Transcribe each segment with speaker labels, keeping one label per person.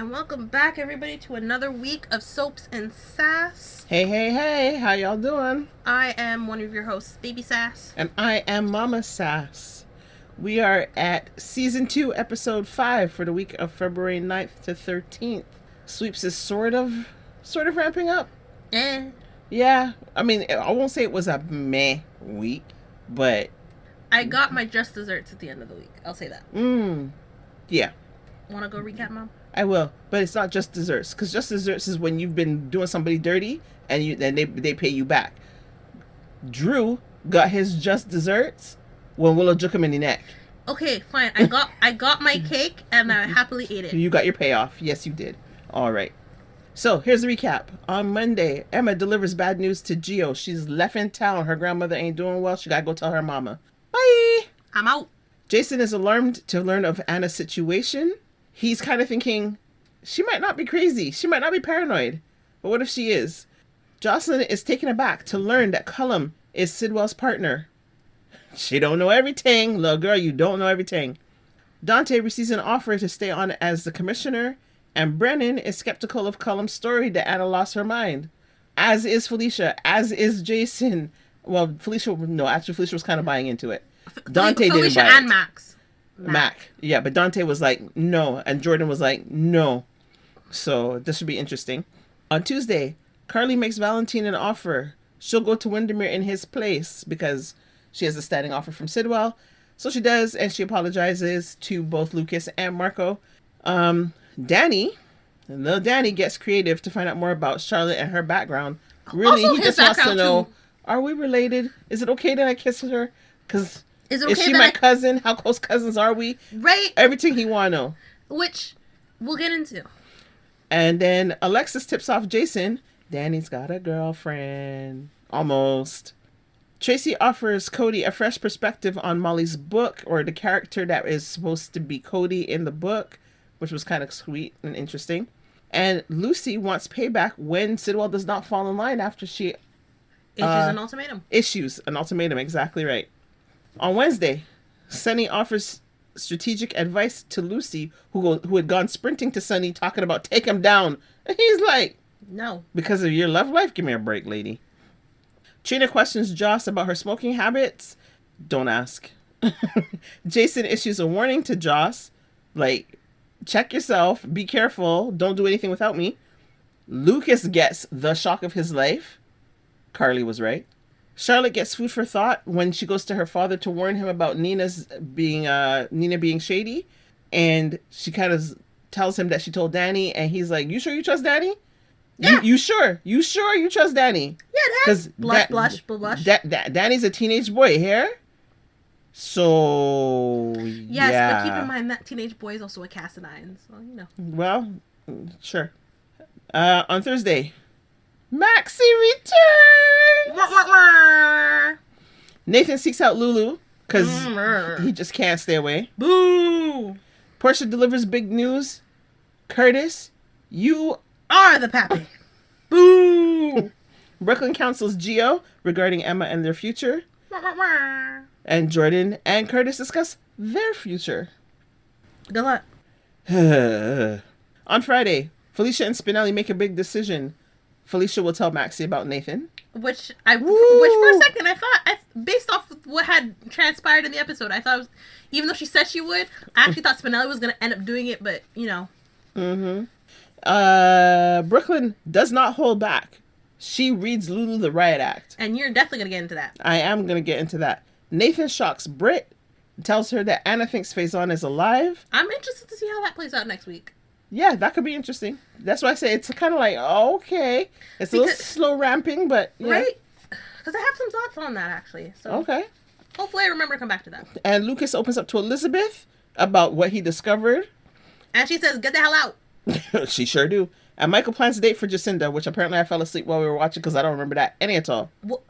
Speaker 1: And welcome back, everybody, to another week of Soaps and Sass.
Speaker 2: Hey, how y'all doing?
Speaker 1: I am one of your hosts, Baby Sass.
Speaker 2: And I am Mama Sass. We are at Season 2, Episode 5 for the week of February 9th to 13th. Sweeps is sort of ramping up. Yeah, I mean, I won't say it was a meh week, but...
Speaker 1: I got my just desserts at the end of the week. I'll say that.
Speaker 2: Yeah.
Speaker 1: Want to go recap, Mom?
Speaker 2: I will, but it's not just desserts, because just desserts is when you've been doing somebody dirty and they pay you back. Drew got his just desserts when Willow took him in the neck.
Speaker 1: Okay, fine. I got my cake and I happily ate it.
Speaker 2: You got your payoff. Yes, you did. All right. So here's the recap. On Monday, Emma delivers bad news to Gio. She's left in town. Her grandmother ain't doing well. She gotta go tell her mama. Bye.
Speaker 1: I'm out.
Speaker 2: Jason is alarmed to learn of Anna's situation. He's kind of thinking, she might not be crazy. She might not be paranoid. But what if she is? Jocelyn is taken aback to learn that Cullum is Sidwell's partner. She don't know everything. Little girl, you don't know everything. Dante receives an offer to stay on as the commissioner. And Brennan is skeptical of Cullum's story that Anna lost her mind. As is Felicia. As is Jason. Well, Felicia was kind of buying into it. Dante didn't buy it.
Speaker 1: Felicia and
Speaker 2: Mac. Yeah, but Dante was like, no. And Jordan was like, no. So this should be interesting. On Tuesday, Carly makes Valentine an offer. She'll go to Windermere in his place because she has a standing offer from Sidwell. So she does, and she apologizes to both Lucas and Marco. Little Danny gets creative to find out more about Charlotte and her background. Really,
Speaker 1: Also
Speaker 2: he just wants to know, are we related? Is it okay that I kiss her? Because... Is she my cousin? How close cousins are we?
Speaker 1: Right.
Speaker 2: Everything he want to know.
Speaker 1: Which we'll get into.
Speaker 2: And then Alexis tips off Jason. Danny's got a girlfriend. Almost. Tracy offers Cody a fresh perspective on Molly's book, or the character that is supposed to be Cody in the book, which was kind of sweet and interesting. And Lucy wants payback when Sidwell does not fall in line after she... Issues an ultimatum, exactly right. On Wednesday, Sunny offers strategic advice to Lucy, who had gone sprinting to Sunny, talking about take him down. And he's like,
Speaker 1: no.
Speaker 2: Because of your love life? Give me a break, lady. Trina questions Joss about her smoking habits. Don't ask. Jason issues a warning to Joss, like, check yourself, be careful, don't do anything without me. Lucas gets the shock of his life. Carly was right. Charlotte gets food for thought when she goes to her father to warn him about Nina being shady. And she kind of tells him that she told Danny, and he's like, you sure you trust Danny?
Speaker 1: Yeah.
Speaker 2: You sure you trust Danny?
Speaker 1: Yeah, that's blush.
Speaker 2: Danny's a teenage boy here. So,
Speaker 1: yes,
Speaker 2: yeah.
Speaker 1: But keep in mind that teenage boy is also a Cassadine, so, you know.
Speaker 2: Well, sure. On Thursday, Maxie returns! Nathan seeks out Lulu, because he just can't stay away.
Speaker 1: Boo!
Speaker 2: Portia delivers big news. Curtis, you
Speaker 1: are the pappy. Boo!
Speaker 2: Brooklyn counsels Gio regarding Emma and their future. And Jordan and Curtis discuss their future.
Speaker 1: Good luck.
Speaker 2: On Friday, Felicia and Spinelli make a big decision. Felicia will tell Maxie about Nathan.
Speaker 1: Which for a second I thought, based off what had transpired in the episode, I thought it was, even though she said she would, I actually thought Spinelli was going to end up doing it, but, you know.
Speaker 2: Brooklyn does not hold back. She reads Lulu the Riot Act.
Speaker 1: And you're definitely going to get into that.
Speaker 2: I am going to get into that. Nathan shocks Britt, tells her that Anna thinks Faison is alive.
Speaker 1: I'm interested to see how that plays out next week.
Speaker 2: Yeah, that could be interesting. That's why I say it's kind of like, okay. It's a little slow ramping, but yeah.
Speaker 1: Right? Because I have some thoughts on that, actually. So
Speaker 2: okay.
Speaker 1: Hopefully I remember to come back to that.
Speaker 2: And Lucas opens up to Elizabeth about what he discovered.
Speaker 1: And she says, get the hell out.
Speaker 2: She sure do. And Michael plans a date for Jacinda, which apparently I fell asleep while we were watching because I don't remember that any at all.
Speaker 1: Well,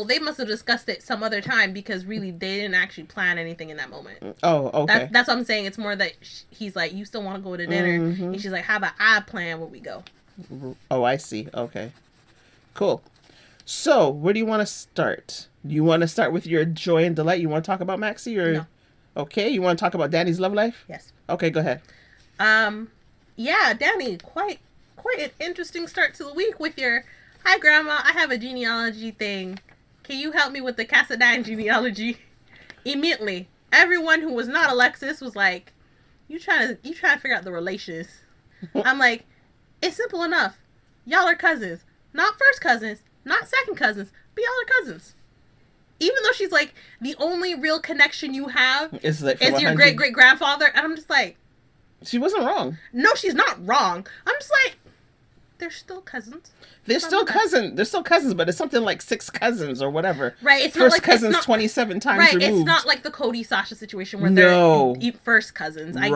Speaker 1: they must have discussed it some other time because really they didn't actually plan anything in that moment.
Speaker 2: Oh, okay.
Speaker 1: That's what I'm saying. It's more that he's like, you still want to go to dinner? And she's like, how about I plan where we go?
Speaker 2: Oh, I see. Okay. Cool. So, where do you want to start? Do you want to start with your joy and delight? You want to talk about Maxie? Or...
Speaker 1: No.
Speaker 2: Okay. You want to talk about Danny's love life?
Speaker 1: Yes.
Speaker 2: Okay, go ahead.
Speaker 1: yeah, Danny, quite an interesting start to the week with your, hi grandma, I have a genealogy thing. Can you help me with the Cassadine genealogy? Immediately, everyone who was not Alexis was like, you trying to figure out the relations. I'm like, it's simple enough. Y'all are cousins. Not first cousins, not second cousins, but y'all are cousins. Even though she's like, the only real connection you have
Speaker 2: is like
Speaker 1: your great-great-grandfather. And I'm just like...
Speaker 2: She wasn't wrong.
Speaker 1: No, she's not wrong. I'm just like, they're still cousins.
Speaker 2: They're still cousins. They're still cousins, but it's something like 6 cousins or whatever.
Speaker 1: Right. It's
Speaker 2: first
Speaker 1: not like,
Speaker 2: cousins
Speaker 1: it's not,
Speaker 2: 27 times
Speaker 1: right,
Speaker 2: removed.
Speaker 1: It's not like the Cody Sasha situation where they're first cousins. I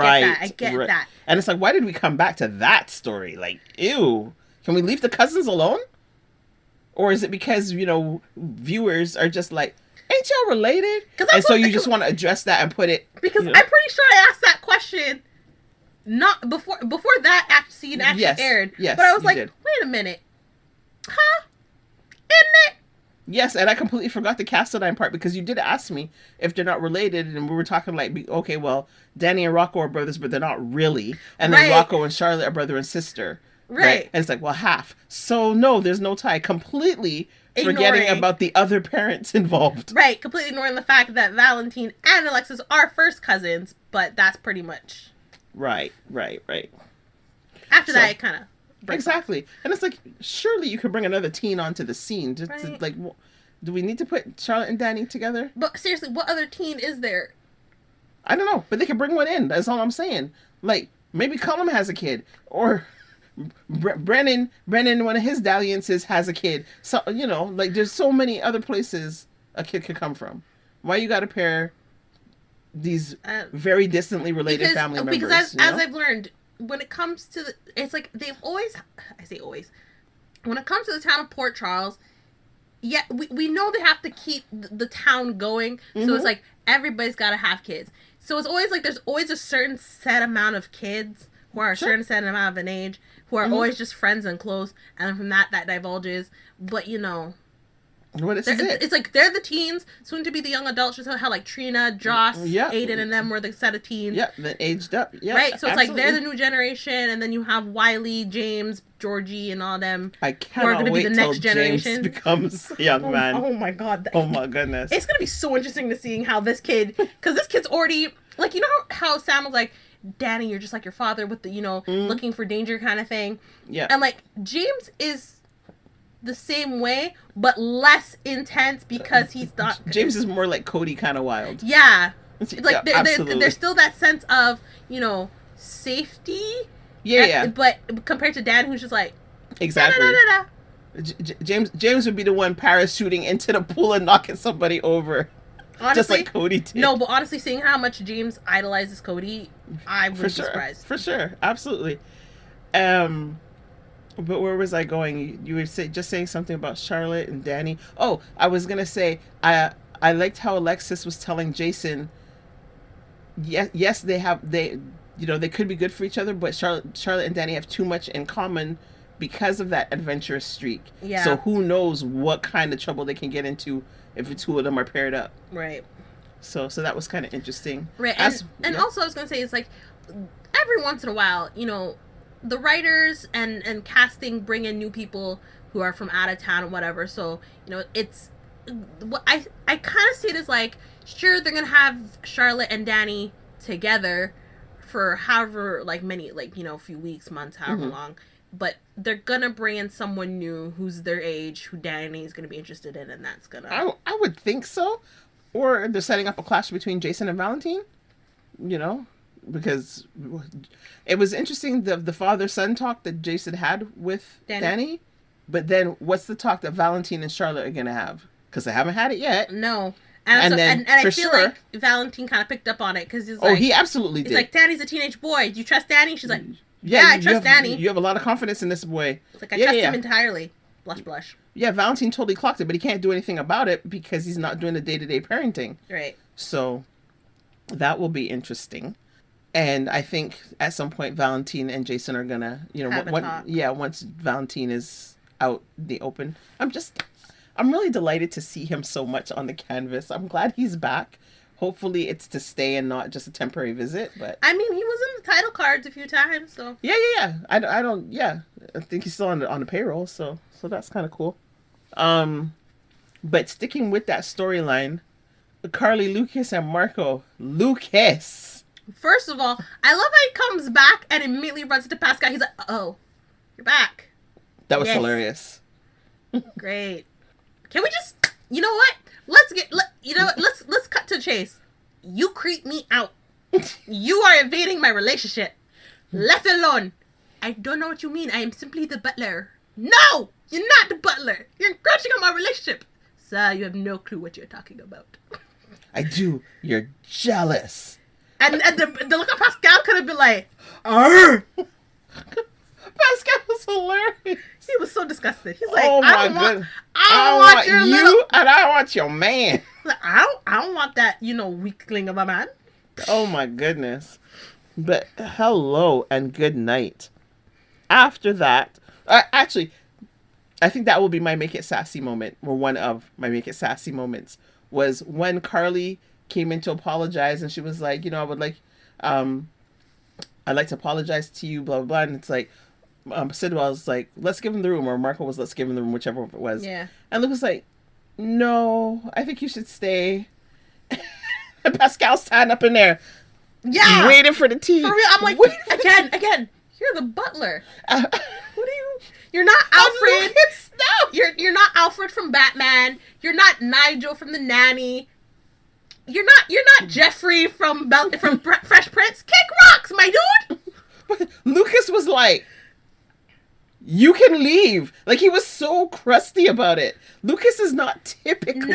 Speaker 1: get that.
Speaker 2: And it's like, why did we come back to that story? Like, ew. Can we leave the cousins alone? Or is it because, viewers are just like, ain't y'all related? And so you just want to address that and put it...
Speaker 1: Because I'm pretty sure I asked that question not before that scene actually aired.
Speaker 2: Yes,
Speaker 1: but I was like, wait a minute. Huh? Isn't it?
Speaker 2: Yes, and I completely forgot the Cassadine part because you did ask me if they're not related, and we were talking like, okay, well, Danny and Rocco are brothers, but they're not really. And then Rocco and Charlotte are brother and sister. Right. And it's like, well, half. So, no, there's no tie. Completely forgetting about the other parents involved.
Speaker 1: Right. Completely ignoring the fact that Valentine and Alexis are first cousins, but that's pretty much... Right. After that, it kind of...
Speaker 2: Exactly. And it's like, surely you could bring another teen onto the scene. Just to, like, do we need to put Charlotte and Danny together?
Speaker 1: But seriously, what other teen is there?
Speaker 2: I don't know, but they could bring one in. That's all I'm saying. Like, maybe Cullum has a kid, or Brennan, one of his dalliances has a kid. So, like, there's so many other places a kid could come from. Why you got to pair these very distantly related family members?
Speaker 1: Because as I've learned, when it comes to it's like they've always, I say always, when it comes to the town of Port Charles, we know they have to keep the town going. Mm-hmm. So it's like everybody's got to have kids. So it's always like there's always a certain set amount of kids who are a certain set amount of an age, who are always just friends and close, and then from that divulges. But
Speaker 2: what is it?
Speaker 1: It's like they're the teens, soon to be the young adults. Just how like Trina, Joss, Aiden, and them were the set of teens.
Speaker 2: Yeah, then aged up. Yeah,
Speaker 1: right. So it's like they're the new generation, and then you have Wiley, James, Georgie, and all them.
Speaker 2: I cannot wait till James becomes a young man.
Speaker 1: Oh my god!
Speaker 2: Oh my goodness!
Speaker 1: It's gonna be so interesting to seeing how this kid, because this kid's already like how Sam was like, Danny, you're just like your father with the looking for danger kind of thing.
Speaker 2: Yeah,
Speaker 1: and like James is the same way, but less intense because he's not...
Speaker 2: James is more like Cody kind of wild.
Speaker 1: Yeah. Like, there's still that sense of, safety.
Speaker 2: Yeah.
Speaker 1: But compared to Dan, who's just like...
Speaker 2: Exactly. James would be the one parachuting into the pool and knocking somebody over. Honestly, just like Cody did.
Speaker 1: No, but honestly, seeing how much James idolizes Cody, I would be surprised.
Speaker 2: For sure. Absolutely. But where was I going? You were just saying something about Charlotte and Danny. Oh, I was gonna say I liked how Alexis was telling Jason. Yes, they could be good for each other, but Charlotte and Danny have too much in common because of that adventurous streak.
Speaker 1: Yeah.
Speaker 2: So who knows what kind of trouble they can get into if the two of them are paired up.
Speaker 1: Right.
Speaker 2: So that was kind of interesting.
Speaker 1: Right. And also I was gonna say it's like every once in a while, the writers and casting bring in new people who are from out of town or whatever. So, it's what I kind of see it as like, sure, they're going to have Charlotte and Danny together for however, like many, like, a few weeks, months, however long. But they're going to bring in someone new who's their age, who Danny is going to be interested in, and that's going to...
Speaker 2: I would think so. Or they're setting up a clash between Jason and Valentine, because it was interesting the father-son talk that Jason had with Danny. But then what's the talk that Valentine and Charlotte are going to have? Because they haven't had it yet.
Speaker 1: No. And I feel like Valentine kind of picked up on it because he's like...
Speaker 2: Oh, he absolutely did.
Speaker 1: He's like, Danny's a teenage boy. Do you trust Danny? She's like, yeah, I trust Danny.
Speaker 2: You have a lot of confidence in this boy.
Speaker 1: It's like, I trust him entirely. Blush, blush.
Speaker 2: Yeah, Valentine totally clocked it, but he can't do anything about it because he's not doing the day-to-day parenting.
Speaker 1: Right.
Speaker 2: So that will be interesting. And I think at some point Valentine and Jason are gonna, once Valentine is out in the open. I'm really delighted to see him so much on the canvas. I'm glad he's back. Hopefully it's to stay and not just a temporary visit. But
Speaker 1: I mean, he was in the title cards a few times, so
Speaker 2: yeah. I don't. Yeah, I think he's still on the payroll, so that's kind of cool. But sticking with that storyline, Carly, Lucas, and Marco. Lucas.
Speaker 1: First of all, I love how he comes back and immediately runs to Pascal. He's like, "Oh, you're back."
Speaker 2: That was hilarious.
Speaker 1: Great. Can we just, you know what? Let's cut to the chase. You creep me out. You are invading my relationship. Left alone. I don't know what you mean. I am simply the butler. No, you're not the butler. You're encroaching on my relationship. Sir, you have no clue what you're talking about.
Speaker 2: I do. You're jealous.
Speaker 1: And the look of Pascal could have been like, Arr!
Speaker 2: Pascal was hilarious.
Speaker 1: He was so disgusted. He's like,
Speaker 2: oh my god, I don't want your you little... and I want your man.
Speaker 1: Like, I don't want that, weakling of a man.
Speaker 2: Oh my goodness. But hello and good night. After that, actually, I think that will be my Make It Sassy moment, or one of my Make It Sassy moments, was when Carly came in to apologize, and she was like, I would like, I'd like to apologize to you, blah, blah, blah. And it's like, Sidwell was like, let's give him the room, or Marco was, let's give him the room, whichever it was.
Speaker 1: Yeah.
Speaker 2: And Luke was like, no, I think you should stay. And Pascal's standing up in there.
Speaker 1: Yeah.
Speaker 2: Waiting for the tea.
Speaker 1: For real, I'm like, again, you're the butler. You're not Alfred. No. You're not Alfred from Batman. You're not Nigel from The Nanny. You're not Jeffrey from Fresh Prince. Kick rocks, my dude.
Speaker 2: But Lucas was like, you can leave. Like, he was so crusty about it. Lucas is not typically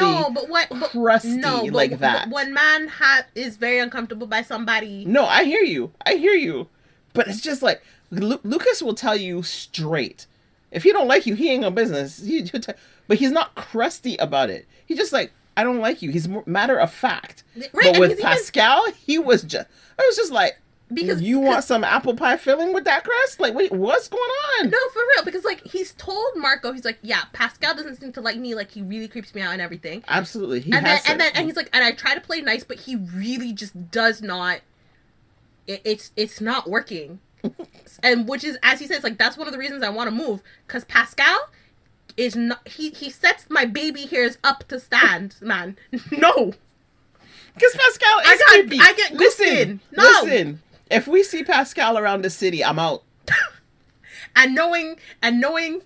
Speaker 2: crusty like that.
Speaker 1: But when man is very uncomfortable by somebody.
Speaker 2: No, I hear you. But it's just like, Lucas will tell you straight. If he don't like you, he ain't no business. But he's not crusty about it. He's just like, I don't like you. He's matter of fact. Right, but with Pascal, I was just like, because you want some apple pie filling with that crust? Like, wait, what's going on?
Speaker 1: No, for real. Because, like, he's told Marco, he's like, yeah, Pascal doesn't seem to like me. Like, he really creeps me out and everything.
Speaker 2: Absolutely.
Speaker 1: And he's like, and I try to play nice, but he really just does not. It's not working. And which is, as he says, like, that's one of the reasons I want to move. Because Pascal is not. He sets my baby hairs up to stand, man. No.
Speaker 2: Because Pascal is creepy.
Speaker 1: I get listen.
Speaker 2: Listen. If we see Pascal around the city, I'm out.
Speaker 1: and knowing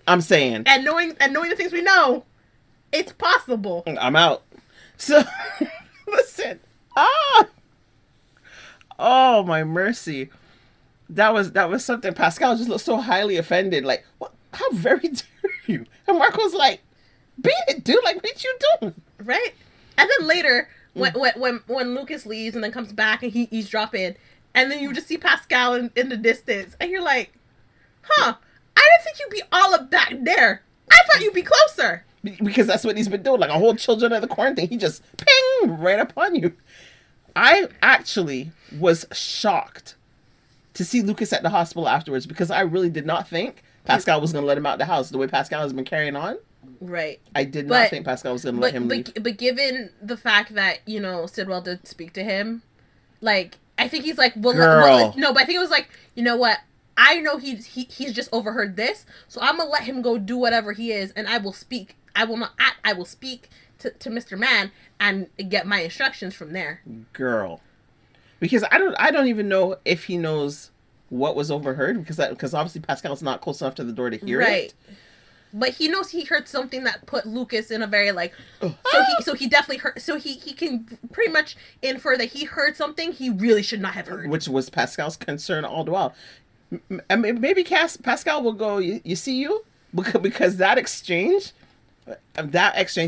Speaker 2: I'm saying.
Speaker 1: And knowing the things we know, it's possible.
Speaker 2: I'm out. So listen. Oh my mercy. That was something. Pascal just looked so highly offended. Like, what, how very dare you? And Marco's like, beat it, dude. Like, what you doing?
Speaker 1: Right? And then later, when Lucas leaves and then comes back and he's dropping, and then you just see Pascal in the distance, and you're like, huh, I didn't think you'd be all up back there. I thought you'd be closer.
Speaker 2: Because that's what he's been doing. Like a whole Children of the Corn thing. He just ping right upon you. I actually was shocked to see Lucas at the hospital afterwards, because I really did not think Pascal was going to let him out the house the way Pascal has been carrying on.
Speaker 1: Right.
Speaker 2: I did not think Pascal was going to let him leave.
Speaker 1: But given the fact that, Sidwell did speak to him, like, I think he's like, no, but I think it was like, you know what? I know he's just overheard this, so I'm going to let him go do whatever he is, and I will speak. I will not act. I will speak to Mr. Man and get my instructions from there.
Speaker 2: Girl. Because I don't even know if he knows what was overheard, because obviously Pascal's not close enough to the door to hear it.
Speaker 1: But he knows he heard something that put Lucas in a very so he definitely heard, so he can pretty much infer that he heard something he really should not have heard,
Speaker 2: which was Pascal's concern all the while. Maybe Pascal will go, you see you, because that exchange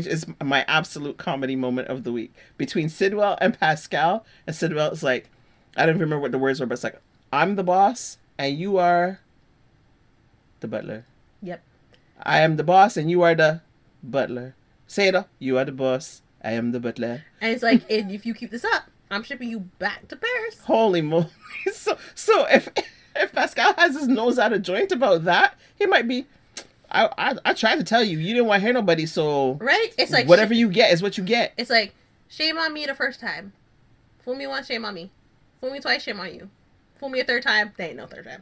Speaker 2: is my absolute comedy moment of the week between Sidwell and Pascal. And Sidwell is like, I don't remember what the words were, but it's like, I'm the boss and you are the butler.
Speaker 1: Yep.
Speaker 2: I am the boss and you are the butler. Say it. You are the boss. I am the butler.
Speaker 1: And it's like, if you keep this up, I'm shipping you back to Paris.
Speaker 2: Holy moly! So if Pascal has his nose out of joint about that, he might be. I tried to tell you, you didn't want to hear nobody, so
Speaker 1: right. It's like
Speaker 2: whatever you get is what you get.
Speaker 1: It's like, shame on me the first time. Fool me once, shame on me. Fool me twice, shame on you. Fool me a third time, they ain't no third time.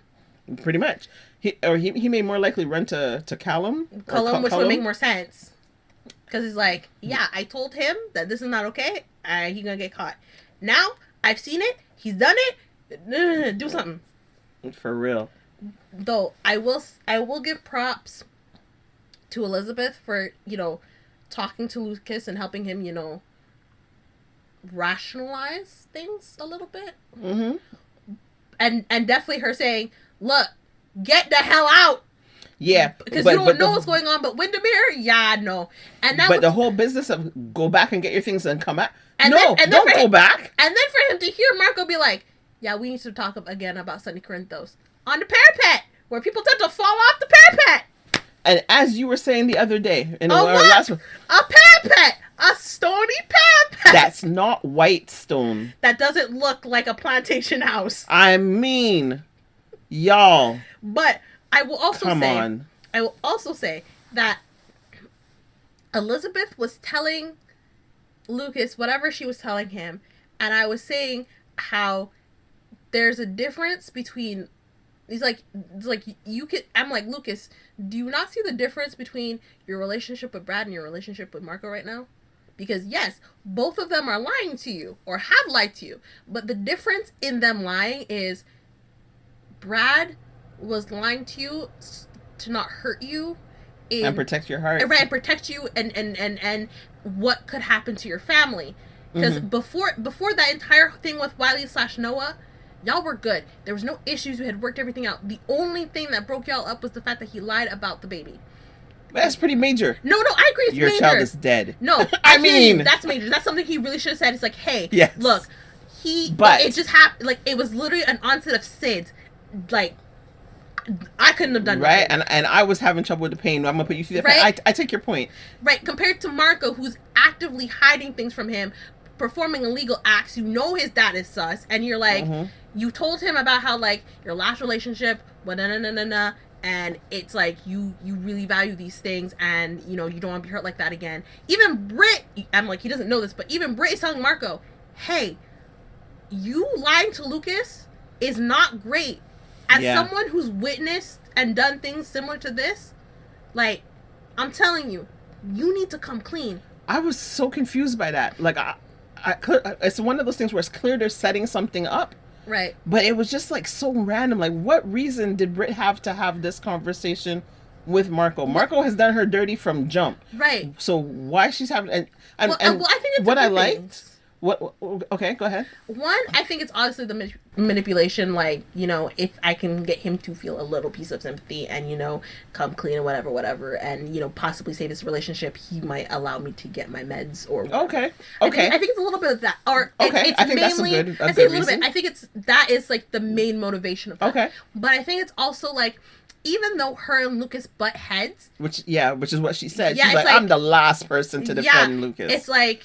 Speaker 2: Pretty much. He may more likely run to Callum.
Speaker 1: Cullum, which would make more sense. Because he's like, yeah, I told him that this is not okay. He's gonna get caught. Now, I've seen it. He's done it. Do something.
Speaker 2: For real.
Speaker 1: Though, I will give props to Elizabeth for, talking to Lucas and helping him, rationalize things a little bit.
Speaker 2: Mm-hmm.
Speaker 1: And definitely her saying, look, get the hell out.
Speaker 2: Yeah.
Speaker 1: Because you don't know what's going on, but Windermere, yeah, no. And that
Speaker 2: the whole business of go back and get your things and come back.
Speaker 1: Don't
Speaker 2: go back.
Speaker 1: And then for him to hear Marco be like, yeah, we need to talk again about Sunny Corinthos. On the parapet, where people tend to fall off the parapet.
Speaker 2: And as you were saying the other day, in
Speaker 1: our last one, a parapet, a stony parapet.
Speaker 2: That's not white stone.
Speaker 1: That doesn't look like a plantation house.
Speaker 2: I mean, y'all.
Speaker 1: But I will also say that Elizabeth was telling Lucas whatever she was telling him, and I was saying how there's a difference between. It's like you could. I'm like, Lucas, do you not see the difference between your relationship with Brad and your relationship with Marco right now? Because yes, both of them are lying to you or have lied to you, but the difference in them lying is Brad was lying to you to not hurt you
Speaker 2: and protect your heart,
Speaker 1: right? And protect you and what could happen to your family. Because before that entire thing with Wiley/Noah. Y'all were good. There was no issues. We had worked everything out. The only thing that broke y'all up was the fact that he lied about the baby.
Speaker 2: That's pretty major.
Speaker 1: No, I agree. It's
Speaker 2: your
Speaker 1: major.
Speaker 2: child is dead.
Speaker 1: No, I mean that's major. That's something he really should have said. It's like, hey,
Speaker 2: yes.
Speaker 1: Look, but it just happened. Like it was literally an onset of SIDS. Like I couldn't have done
Speaker 2: right.
Speaker 1: Nothing.
Speaker 2: And I was having trouble with the pain. I'm gonna put you through that.
Speaker 1: Right?
Speaker 2: I take your point.
Speaker 1: Right, compared to Marco, who's actively hiding things from him, performing illegal acts. You know his dad is sus, and you're like. You told him about how, like, your last relationship, and it's like, you really value these things, and, you don't want to be hurt like that again. Even Britt, I'm like, he doesn't know this, but even Britt is telling Marco, hey, you lying to Lucas is not great. As someone who's witnessed and done things similar to this, like, I'm telling you, you need to come clean.
Speaker 2: I was so confused by that. Like, it's one of those things where it's clear they're setting something up.
Speaker 1: Right.
Speaker 2: But it was just like so random. Like, what reason did Britt have to have this conversation with Marco? Marco has done her dirty from jump.
Speaker 1: Right.
Speaker 2: So why she's having and
Speaker 1: I think it's
Speaker 2: what I liked. What? Okay, go ahead.
Speaker 1: One, I think it's obviously the manipulation. Like, if I can get him to feel a little piece of sympathy and come clean or whatever, and possibly save his relationship, he might allow me to get my meds or whatever.
Speaker 2: Okay.
Speaker 1: I think it's a little bit of that. Or
Speaker 2: okay, I think
Speaker 1: mainly,
Speaker 2: that's a
Speaker 1: I
Speaker 2: good
Speaker 1: think a little
Speaker 2: reason.
Speaker 1: bit. I think that is like the main motivation of that.
Speaker 2: Okay.
Speaker 1: But I think it's also like, even though her and Lucas butt heads,
Speaker 2: which is what she said.
Speaker 1: Yeah,
Speaker 2: she's like, I'm the last person to defend Lucas.
Speaker 1: It's like.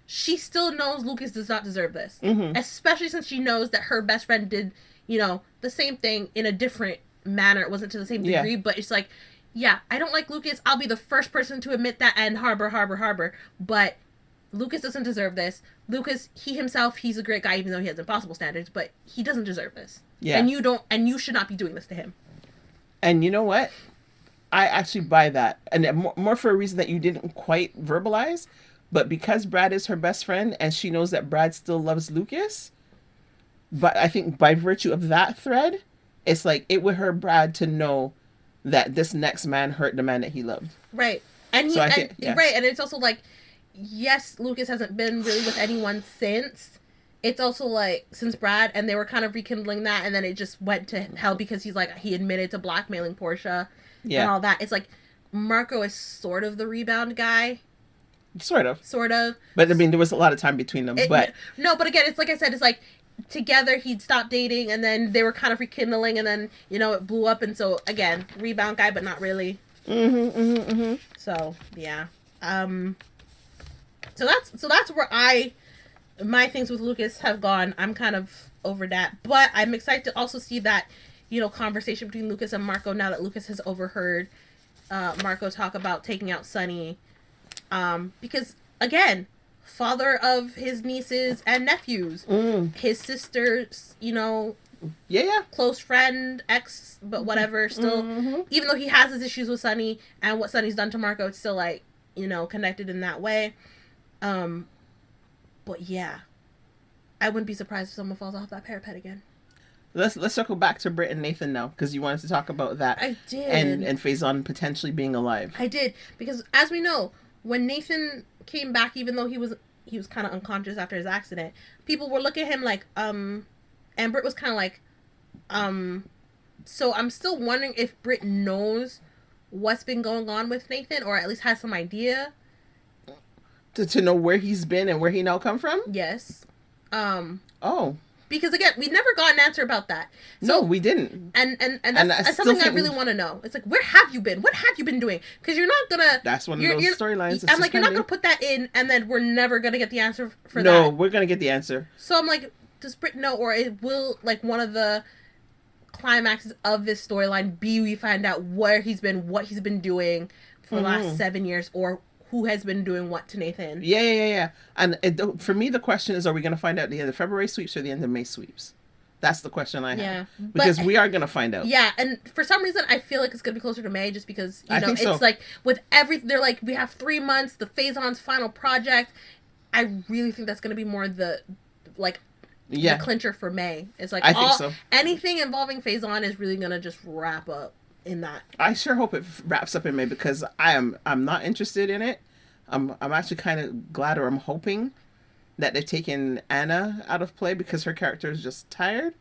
Speaker 1: She still knows Lucas does not deserve this. Especially since she knows that her best friend did, the same thing in a different manner. It wasn't to the same degree, but it's like, yeah, I don't like Lucas. I'll be the first person to admit that and harbor. But Lucas doesn't deserve this. Lucas, he's a great guy, even though he has impossible standards, but he doesn't deserve this. Yeah. And you should not be doing this to him.
Speaker 2: And you know what? I actually buy that. And more for a reason that you didn't quite verbalize. But because Brad is her best friend and she knows that Brad still loves Lucas, but I think by virtue of that thread, it's like it would hurt Brad to know that this next man hurt the man that he loved.
Speaker 1: Right. And right. And it's also like, yes, Lucas hasn't been really with anyone since. It's also like, since Brad, and they were kind of rekindling that, and then it just went to hell because he admitted to blackmailing Portia and all that. It's like, Marco is sort of the rebound guy.
Speaker 2: Sort of.
Speaker 1: But
Speaker 2: I mean, there was a lot of time between them. But
Speaker 1: again, it's like I said, it's like together he'd stopped dating, and then they were kind of rekindling, and then it blew up, and so again, rebound guy, but not really. So yeah. So that's where my things with Lucas have gone. I'm kind of over that, but I'm excited to also see that conversation between Lucas and Marco now that Lucas has overheard Marco talk about taking out Sunny. Because again, father of his nieces and nephews, his sister's, close friend, ex, but whatever, still, even though he has his issues with Sonny and what Sonny's done to Marco, it's still, like, connected in that way. But yeah, I wouldn't be surprised if someone falls off that parapet again.
Speaker 2: Let's circle back to Britt and Nathan now, because you wanted to talk about that.
Speaker 1: I did.
Speaker 2: And Faison potentially being alive. I
Speaker 1: did, because as we know, when Nathan came back, even though he was kind of unconscious after his accident, people were looking at him like, and Britt was kind of like, so I'm still wondering if Britt knows what's been going on with Nathan, or at least has some idea.
Speaker 2: To know where he's been and where he now come from?
Speaker 1: Yes.
Speaker 2: Oh.
Speaker 1: Because again, we never got an answer about that. So,
Speaker 2: no, we didn't.
Speaker 1: And that's something I really want to know. It's like, where have you been? What have you been doing? Because you're not gonna.
Speaker 2: That's one of those storylines.
Speaker 1: I'm like, you're not gonna put that in, and then we're never gonna get the answer for that.
Speaker 2: No, we're gonna get the answer.
Speaker 1: So I'm like, does Britt know, or it will, like, one of the climaxes of this storyline be we find out where he's been, what he's been doing for the last 7 years, or who has been doing what to Nathan.
Speaker 2: Yeah. And for me, the question is, are we going to find out the end of February sweeps or the end of May sweeps? That's the question I have. Yeah. Because we are going to find out.
Speaker 1: Yeah, and for some reason, I feel like it's going to be closer to May, just because, it's like, with everything, they're like, we have 3 months, the Faison's final project. I really think that's going to be more the clincher for May. It's like,
Speaker 2: I think so.
Speaker 1: Anything involving Faison is really going to just wrap up in that.
Speaker 2: I sure hope it wraps up in May, because I'm not interested in it. I'm actually kind of glad, or I'm hoping that they've taken Anna out of play, because her character is just tired,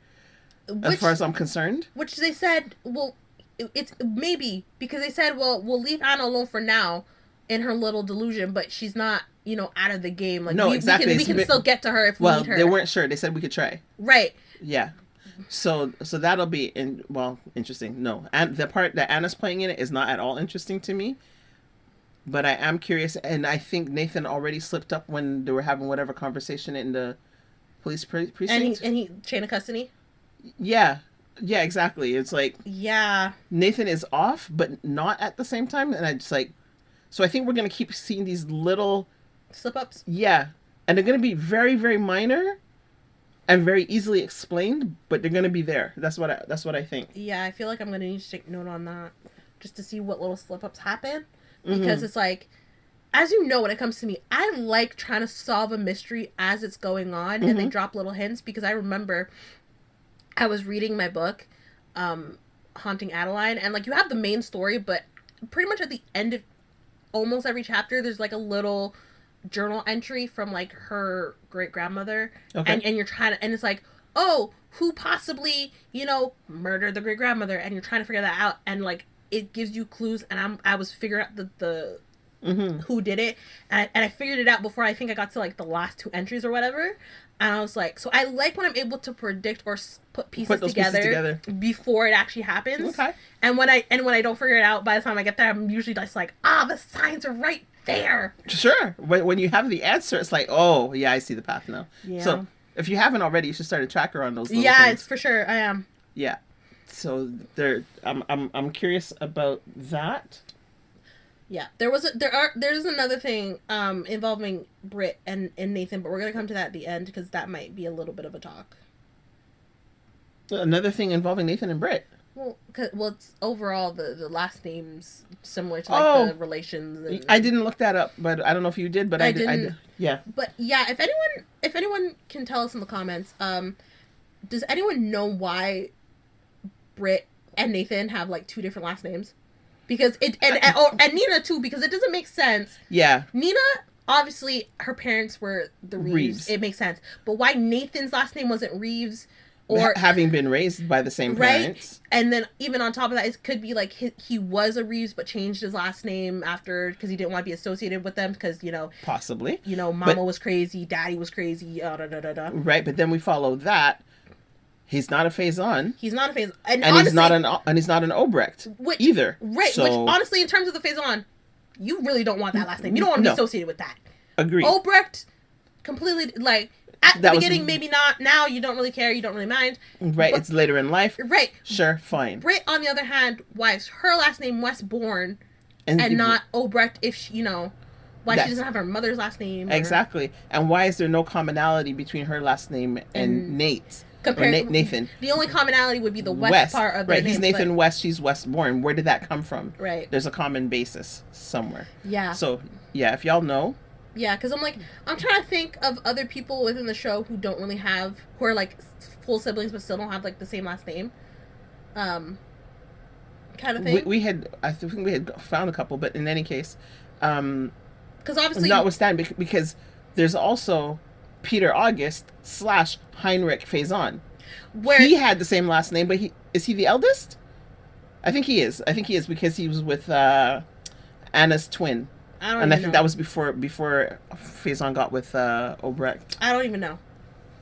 Speaker 2: as far as I'm concerned.
Speaker 1: Which they said, well, it's maybe because they said, well, we'll leave Anna alone for now in her little delusion, but she's not, out of the game. Like, no, exactly. We can still get to her if we need her.
Speaker 2: They weren't sure. They said we could try.
Speaker 1: Right.
Speaker 2: Yeah. So that'll be interesting. No, and the part that Anna's playing in it is not at all interesting to me. But I am curious, and I think Nathan already slipped up when they were having whatever conversation in the police precinct.
Speaker 1: And he chain of custody.
Speaker 2: Yeah, exactly. It's like,
Speaker 1: yeah,
Speaker 2: Nathan is off, but not at the same time, and I just like, so I think we're gonna keep seeing these little
Speaker 1: slip ups.
Speaker 2: Yeah, and they're gonna be very, very minor. And very easily explained, but they're gonna be there. That's what I think.
Speaker 1: Yeah, I feel like I'm gonna need to take note on that, just to see what little slip-ups happen, because it's like, as you know, when it comes to me, I like trying to solve a mystery as it's going on, and they drop little hints. Because I remember, I was reading my book, Haunting Adeline, and like, you have the main story, but pretty much at the end of almost every chapter, there's like a little journal entry from like her great-grandmother, and you're trying to, and it's like, oh, who possibly murdered the great-grandmother, and you're trying to figure that out, and like, it gives you clues, and I was figuring out the who did it, and I figured it out before I think I got to like the last 2 entries or whatever, and I was like, so I like when I'm able to predict or put pieces together before it actually happens. And when I don't figure it out by the time I get there, I'm usually just like, the signs are right there.
Speaker 2: Sure. When you have the answer, it's like, oh yeah, I see the path now.
Speaker 1: Yeah.
Speaker 2: So if you haven't already, you should start a tracker on those little
Speaker 1: things.
Speaker 2: It's
Speaker 1: for sure. I am.
Speaker 2: Yeah. So I'm curious about that.
Speaker 1: Yeah. There's another thing involving Britt and Nathan, but we're gonna come to that at the end, because that might be a little bit of a talk.
Speaker 2: Another thing involving Nathan and Britt.
Speaker 1: Well, it's overall the last names similar to like the relations. And,
Speaker 2: I didn't look that up, but I don't know if you did. But I did. Yeah.
Speaker 1: But yeah, if anyone can tell us in the comments, does anyone know why Britt and Nathan have like 2 different last names? Because and Nina too, because it doesn't make sense.
Speaker 2: Yeah.
Speaker 1: Nina, obviously, her parents were the Reeves. It makes sense, but why Nathan's last name wasn't Reeves? Or
Speaker 2: having been raised by the same parents.
Speaker 1: Right? And then even on top of that, it could be like he was a Reeves but changed his last name after, because he didn't want to be associated with them, because
Speaker 2: possibly
Speaker 1: Mama was crazy, Daddy was crazy,
Speaker 2: Right, but then we follow that he's not a Faison.
Speaker 1: He's not a Faison,
Speaker 2: and honestly, he's not an Obrecht either.
Speaker 1: Right, so, which honestly, in terms of the Faison, you really don't want that last name. You don't want to be associated with that.
Speaker 2: Agreed.
Speaker 1: Obrecht, completely like. At the beginning, maybe not. Now, you don't really care. You don't really mind.
Speaker 2: Right. But, it's later in life.
Speaker 1: Right.
Speaker 2: Sure. Fine.
Speaker 1: Britt, on the other hand, why is her last name Westbourne and not Obrecht if she, Why she doesn't have her mother's last name.
Speaker 2: Exactly. And why is there no commonality between her last name and Nate's? Nathan.
Speaker 1: The only commonality would be the West part of their
Speaker 2: right.
Speaker 1: names,
Speaker 2: He's Nathan West. She's Westbourne. Where did that come from?
Speaker 1: Right.
Speaker 2: There's a common basis somewhere.
Speaker 1: Yeah.
Speaker 2: So, yeah, if y'all know.
Speaker 1: Yeah, because I'm trying to think of other people within the show who don't really have, who are like full siblings but still don't have like the same last name. Kind of thing. I think we had found a couple, but in any case, because obviously,
Speaker 2: notwithstanding, because there's also Peter August / Heinrich Faison. Where he had the same last name, but is he the eldest? I think he is. Because he was with Anna's twin. I think that was before Faison got with Obrecht.
Speaker 1: I don't even know.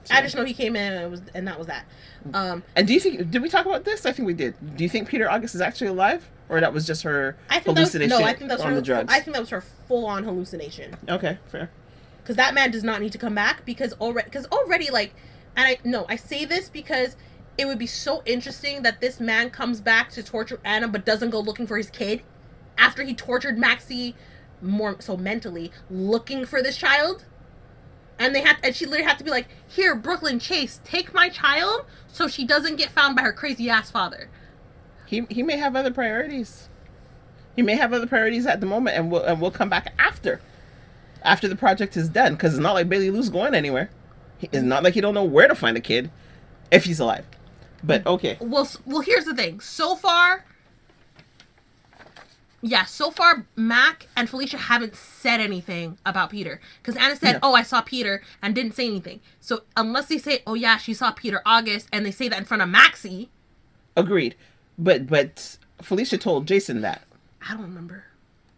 Speaker 1: So. I just know he came in and that was that.
Speaker 2: And do you think, did we talk about this? I think we did. Do you think Peter August is actually alive? Or that was just her hallucination on the drugs?
Speaker 1: I think that was her full-on hallucination.
Speaker 2: Okay, fair.
Speaker 1: Because that man does not need to come back because already like, and I say this because it would be so interesting that this man comes back to torture Anna but doesn't go looking for his kid after he tortured Maxie more so mentally looking for this child. And she literally had to be like, here, Brooklyn Chase, take my child so she doesn't get found by her crazy ass father.
Speaker 2: He may have other priorities. He may have other priorities at the moment, and we'll come back after the project is done, because it's not like Bailey Lou's going anywhere. It's not like he don't know where to find a kid if he's alive. But okay.
Speaker 1: Well, here's the thing. So far, Mac and Felicia haven't said anything about Peter. Because Anna said, oh, I saw Peter, and didn't say anything. So unless they say, oh, yeah, she saw Peter August, and they say that in front of Maxie.
Speaker 2: Agreed. But Felicia told Jason that.
Speaker 1: I don't remember.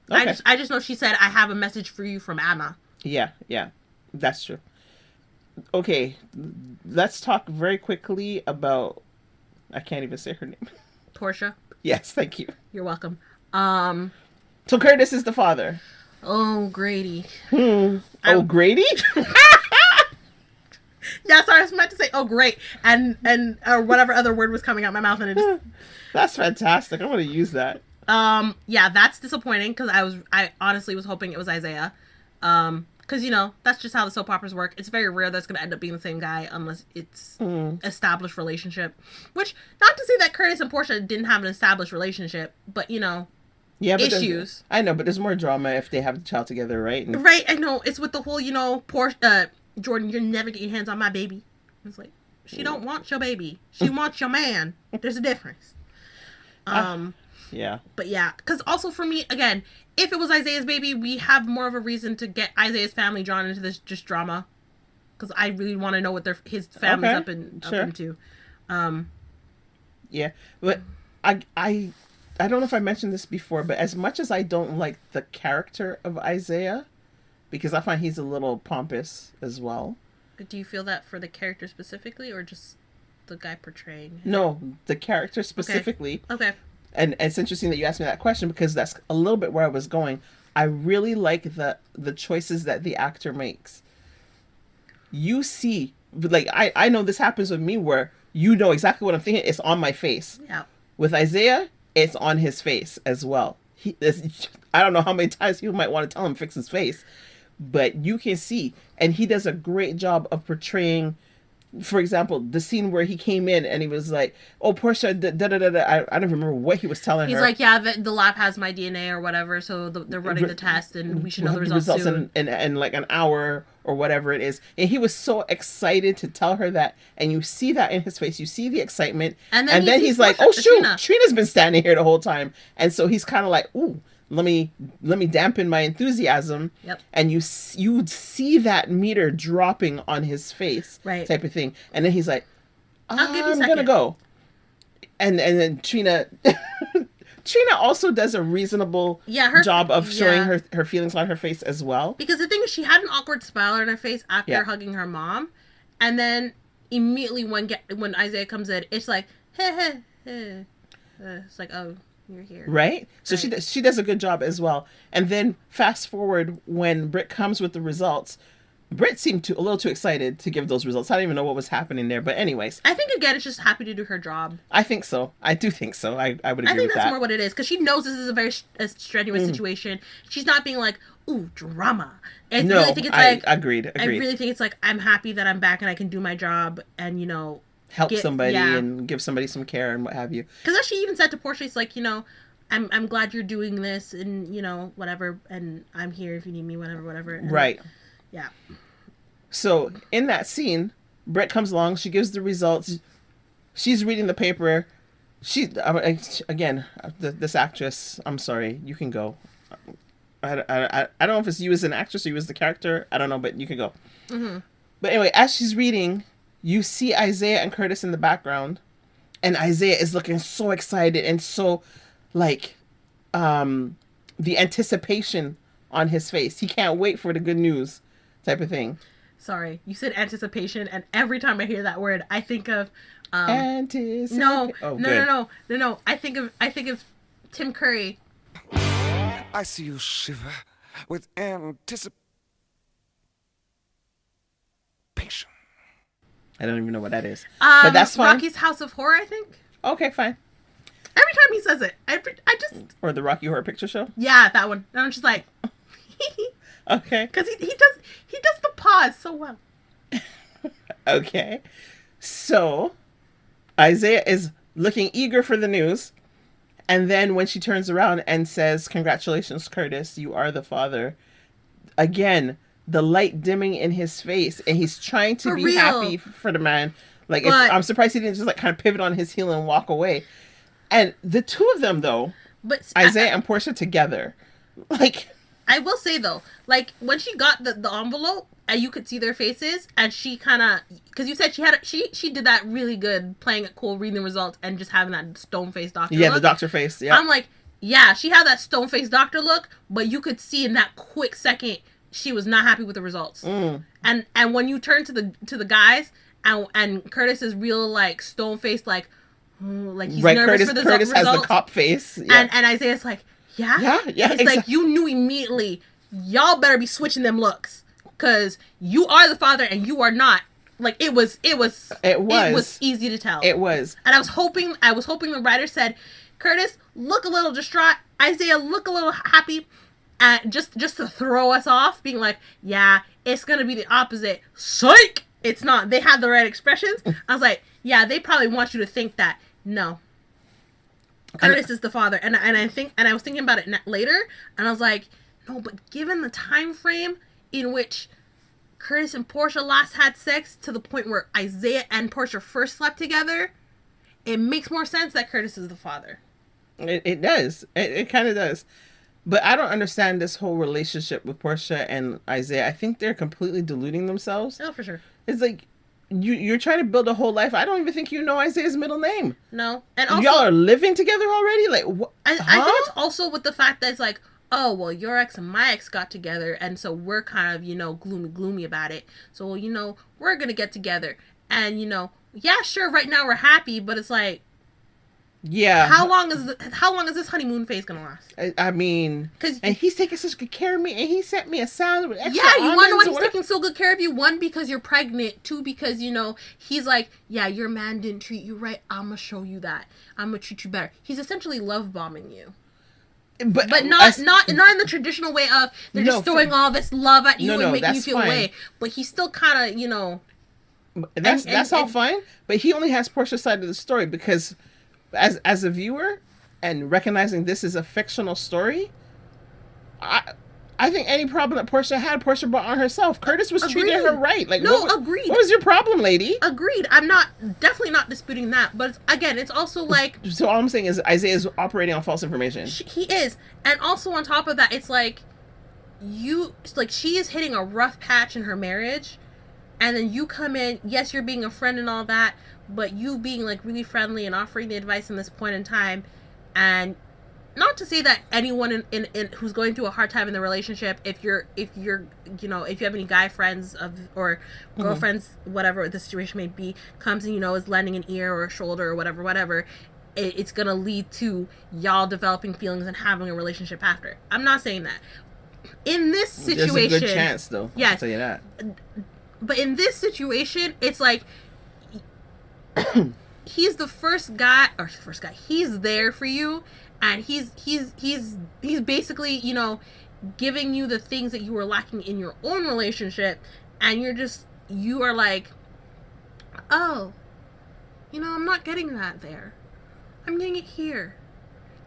Speaker 2: Okay.
Speaker 1: I just know she said, I have a message for you from Anna.
Speaker 2: Yeah. That's true. Okay. Let's talk very quickly about... I can't even say her name.
Speaker 1: Portia?
Speaker 2: Yes, thank you.
Speaker 1: You're welcome.
Speaker 2: So Curtis is the father.
Speaker 1: Oh, Grady.
Speaker 2: Grady?
Speaker 1: Yeah, sorry, I was meant to say, oh, great. And whatever other word was coming out my mouth, and it just...
Speaker 2: That's fantastic. I want to use that.
Speaker 1: Yeah, that's disappointing, because I honestly was hoping it was Isaiah. Because, that's just how the soap operas work. It's very rare that's going to end up being the same guy unless it's established relationship. Which, not to say that Curtis and Portia didn't have an established relationship, but,
Speaker 2: yeah, but
Speaker 1: issues.
Speaker 2: I know, but there's more drama if they have the child together, right?
Speaker 1: Right, I know. It's with the whole, Portia, Jordan, you'll never get your hands on my baby. It's like, she don't want your baby. She wants your man. There's a difference.
Speaker 2: Yeah.
Speaker 1: But yeah, because also for me, again, if it was Isaiah's baby, we have more of a reason to get Isaiah's family drawn into this just drama. Because I really want to know what his family's up into.
Speaker 2: Yeah, but I don't know if I mentioned this before, but as much as I don't like the character of Isaiah, because I find he's a little pompous as well.
Speaker 1: Do you feel that for the character specifically, or just the guy portraying him?
Speaker 2: No, the character specifically.
Speaker 1: Okay.
Speaker 2: And it's interesting that you asked me that question, because that's a little bit where I was going. I really like the choices that the actor makes. You see, like, I know this happens with me where you know exactly what I'm thinking. It's on my face.
Speaker 1: Yeah.
Speaker 2: With Isaiah, it's on his face as well. I don't know how many times people might want to tell him fix his face, but you can see, and he does a great job of portraying. For example, the scene where he came in and he was like, "Oh, Portia, I don't remember what he was telling her."
Speaker 1: He's like, "Yeah, the lab has my DNA or whatever, so they're running the test, and we should know the results soon."
Speaker 2: in like an hour or whatever it is. And he was so excited to tell her that, and you see that in his face. You see the excitement, and then he's like, "Oh shoot, Trina's been standing here the whole time," and so he's kind of like, "Ooh, let me dampen my enthusiasm."
Speaker 1: Yep.
Speaker 2: And you see that meter dropping on his face,
Speaker 1: right,
Speaker 2: type of thing. And then he's like,
Speaker 1: I'm
Speaker 2: gonna go. And then Trina also does a reasonable job of showing her feelings on her face as well.
Speaker 1: Because the thing is, she had an awkward smile on her face after hugging her mom, and then immediately when Isaiah comes in, it's like, hey. It's like, oh, you're here.
Speaker 2: Right? So she does a good job as well. And then fast forward when Britt comes with the results, Britt seemed a little too excited to give those results. I don't even know what was happening there. But anyways.
Speaker 1: I think, again, it's just happy to do her job.
Speaker 2: I think so. I do think so. I would agree with that.
Speaker 1: I think that's more what it is. Because she knows this is a very strenuous situation. She's not being like, ooh, drama. I really think it's like...
Speaker 2: Agreed.
Speaker 1: I really think it's like, I'm happy that I'm back and I can do my job and,
Speaker 2: help somebody and give somebody some care and what have you.
Speaker 1: Because as she even said to Portia, it's like, I'm glad you're doing this and, whatever. And I'm here if you need me, whatever. And,
Speaker 2: right.
Speaker 1: Yeah.
Speaker 2: So in that scene, Britt comes along. She gives the results. She's reading the paper. Again, this actress. I'm sorry. You can go. I don't know if it's you as an actress or you as the character. I don't know, but you can go. Mm-hmm. But anyway, as she's reading, you see Isaiah and Curtis in the background, and Isaiah is looking so excited and so like the anticipation on his face. He can't wait for the good news type of thing. Sorry,
Speaker 1: you said anticipation, and every time I hear that word, I think of
Speaker 2: anticipation.
Speaker 1: No. I think of Tim Curry.
Speaker 3: I see you shiver with anticipation.
Speaker 2: I don't even know what that is, but that's fine.
Speaker 1: Rocky's House of Horror, I think.
Speaker 2: Okay, fine.
Speaker 1: Every time he says it, I just...
Speaker 2: Or the Rocky Horror Picture Show?
Speaker 1: Yeah, that one. And I'm just like...
Speaker 2: Okay.
Speaker 1: Because he does the pause so well.
Speaker 2: Okay. So, Isaiah is looking eager for the news. And then when she turns around and says, congratulations, Curtis, you are the father. Again, the light dimming in his face. And he's trying to be happy for the man. Like, I'm surprised he didn't just like kind of pivot on his heel and walk away. And the two of them, though, Isaiah and Portia together, like...
Speaker 1: I will say, though, like, when she got the envelope, and you could see their faces, and she kind of... Because you said she did that really good, playing it cool, reading the results, and just having that stone-faced doctor look.
Speaker 2: Yeah, the doctor face, yeah.
Speaker 1: I'm like, yeah, she had that stone-faced doctor look, but you could see in that quick second, she was not happy with the results. And when you turn to the guys, and Curtis is real, like, stone-faced, like he's nervous for the results.
Speaker 2: Curtis has the cop face. Yeah.
Speaker 1: And Isaiah's like, yeah?
Speaker 2: Yeah,
Speaker 1: It's
Speaker 2: exactly.
Speaker 1: like, you knew immediately, y'all better be switching them looks. Because you are the father and you are not. Like, it was easy to tell.
Speaker 2: It was.
Speaker 1: And I was hoping the writer said, Curtis, look a little distraught. Isaiah, look a little happy. Just to throw us off, being like, yeah, it's going to be the opposite. Psych! It's not. They had the right expressions. I was like, yeah, they probably want you to think that. No. Curtis is the father. And I was thinking about it later, and I was like, no, but given the time frame in which Curtis and Portia last had sex to the point where Isaiah and Portia first slept together, it makes more sense that Curtis is the father.
Speaker 2: It does. It kind of does. But I don't understand this whole relationship with Portia and Isaiah. I think they're completely deluding themselves.
Speaker 1: Oh, for sure.
Speaker 2: It's like, you're trying to build a whole life. I don't even think you know Isaiah's middle name.
Speaker 1: No. And also,
Speaker 2: y'all are living together already? Like, what?
Speaker 1: I think it's also with the fact that it's like, oh, well, your ex and my ex got together, and so we're kind of, gloomy about it. So, we're going to get together. And, yeah, sure, right now we're happy, but it's like,
Speaker 2: yeah.
Speaker 1: How long is this honeymoon phase going to last?
Speaker 2: I mean, and he's taking such good care of me, and he sent me a salad with extra almonds.
Speaker 1: Yeah, you want to know why he's taking so good care of you? One, because you're pregnant. Two, because, he's like, yeah, your man didn't treat you right. I'm going to show you that. I'm going to treat you better. He's essentially love bombing you. But not in the traditional way of they're just throwing all this love at you and making you feel away. But he's still kind of,
Speaker 2: That's all fine. But he only has Portia's side of the story because, as a viewer, and recognizing this is a fictional story, I think any problem that Portia had, Portia brought on herself. Curtis was treating her right. Like,
Speaker 1: agreed.
Speaker 2: What was your problem, lady?
Speaker 1: Agreed. I'm definitely not disputing that. But again, it's also like...
Speaker 2: So all I'm saying is Isaiah's operating on false information.
Speaker 1: He is. And also on top of that, it's like, she is hitting a rough patch in her marriage. And then you come in, yes, you're being a friend and all that, but you being like really friendly and offering the advice in this point in time. And not to say that anyone in who's going through a hard time in the relationship, if you have any guy friends or girlfriends, whatever the situation may be, comes and is lending an ear or a shoulder or whatever, it's gonna lead to y'all developing feelings and having a relationship after. I'm not saying that, in this situation,
Speaker 2: there's a good chance, though.
Speaker 1: Yes,
Speaker 2: I'll tell you that.
Speaker 1: But in this situation, it's like he's the first guy. He's there for you, and he's basically, you know, giving you the things that you were lacking in your own relationship, and you are like, oh, you know, I'm not getting that there. I'm getting it here.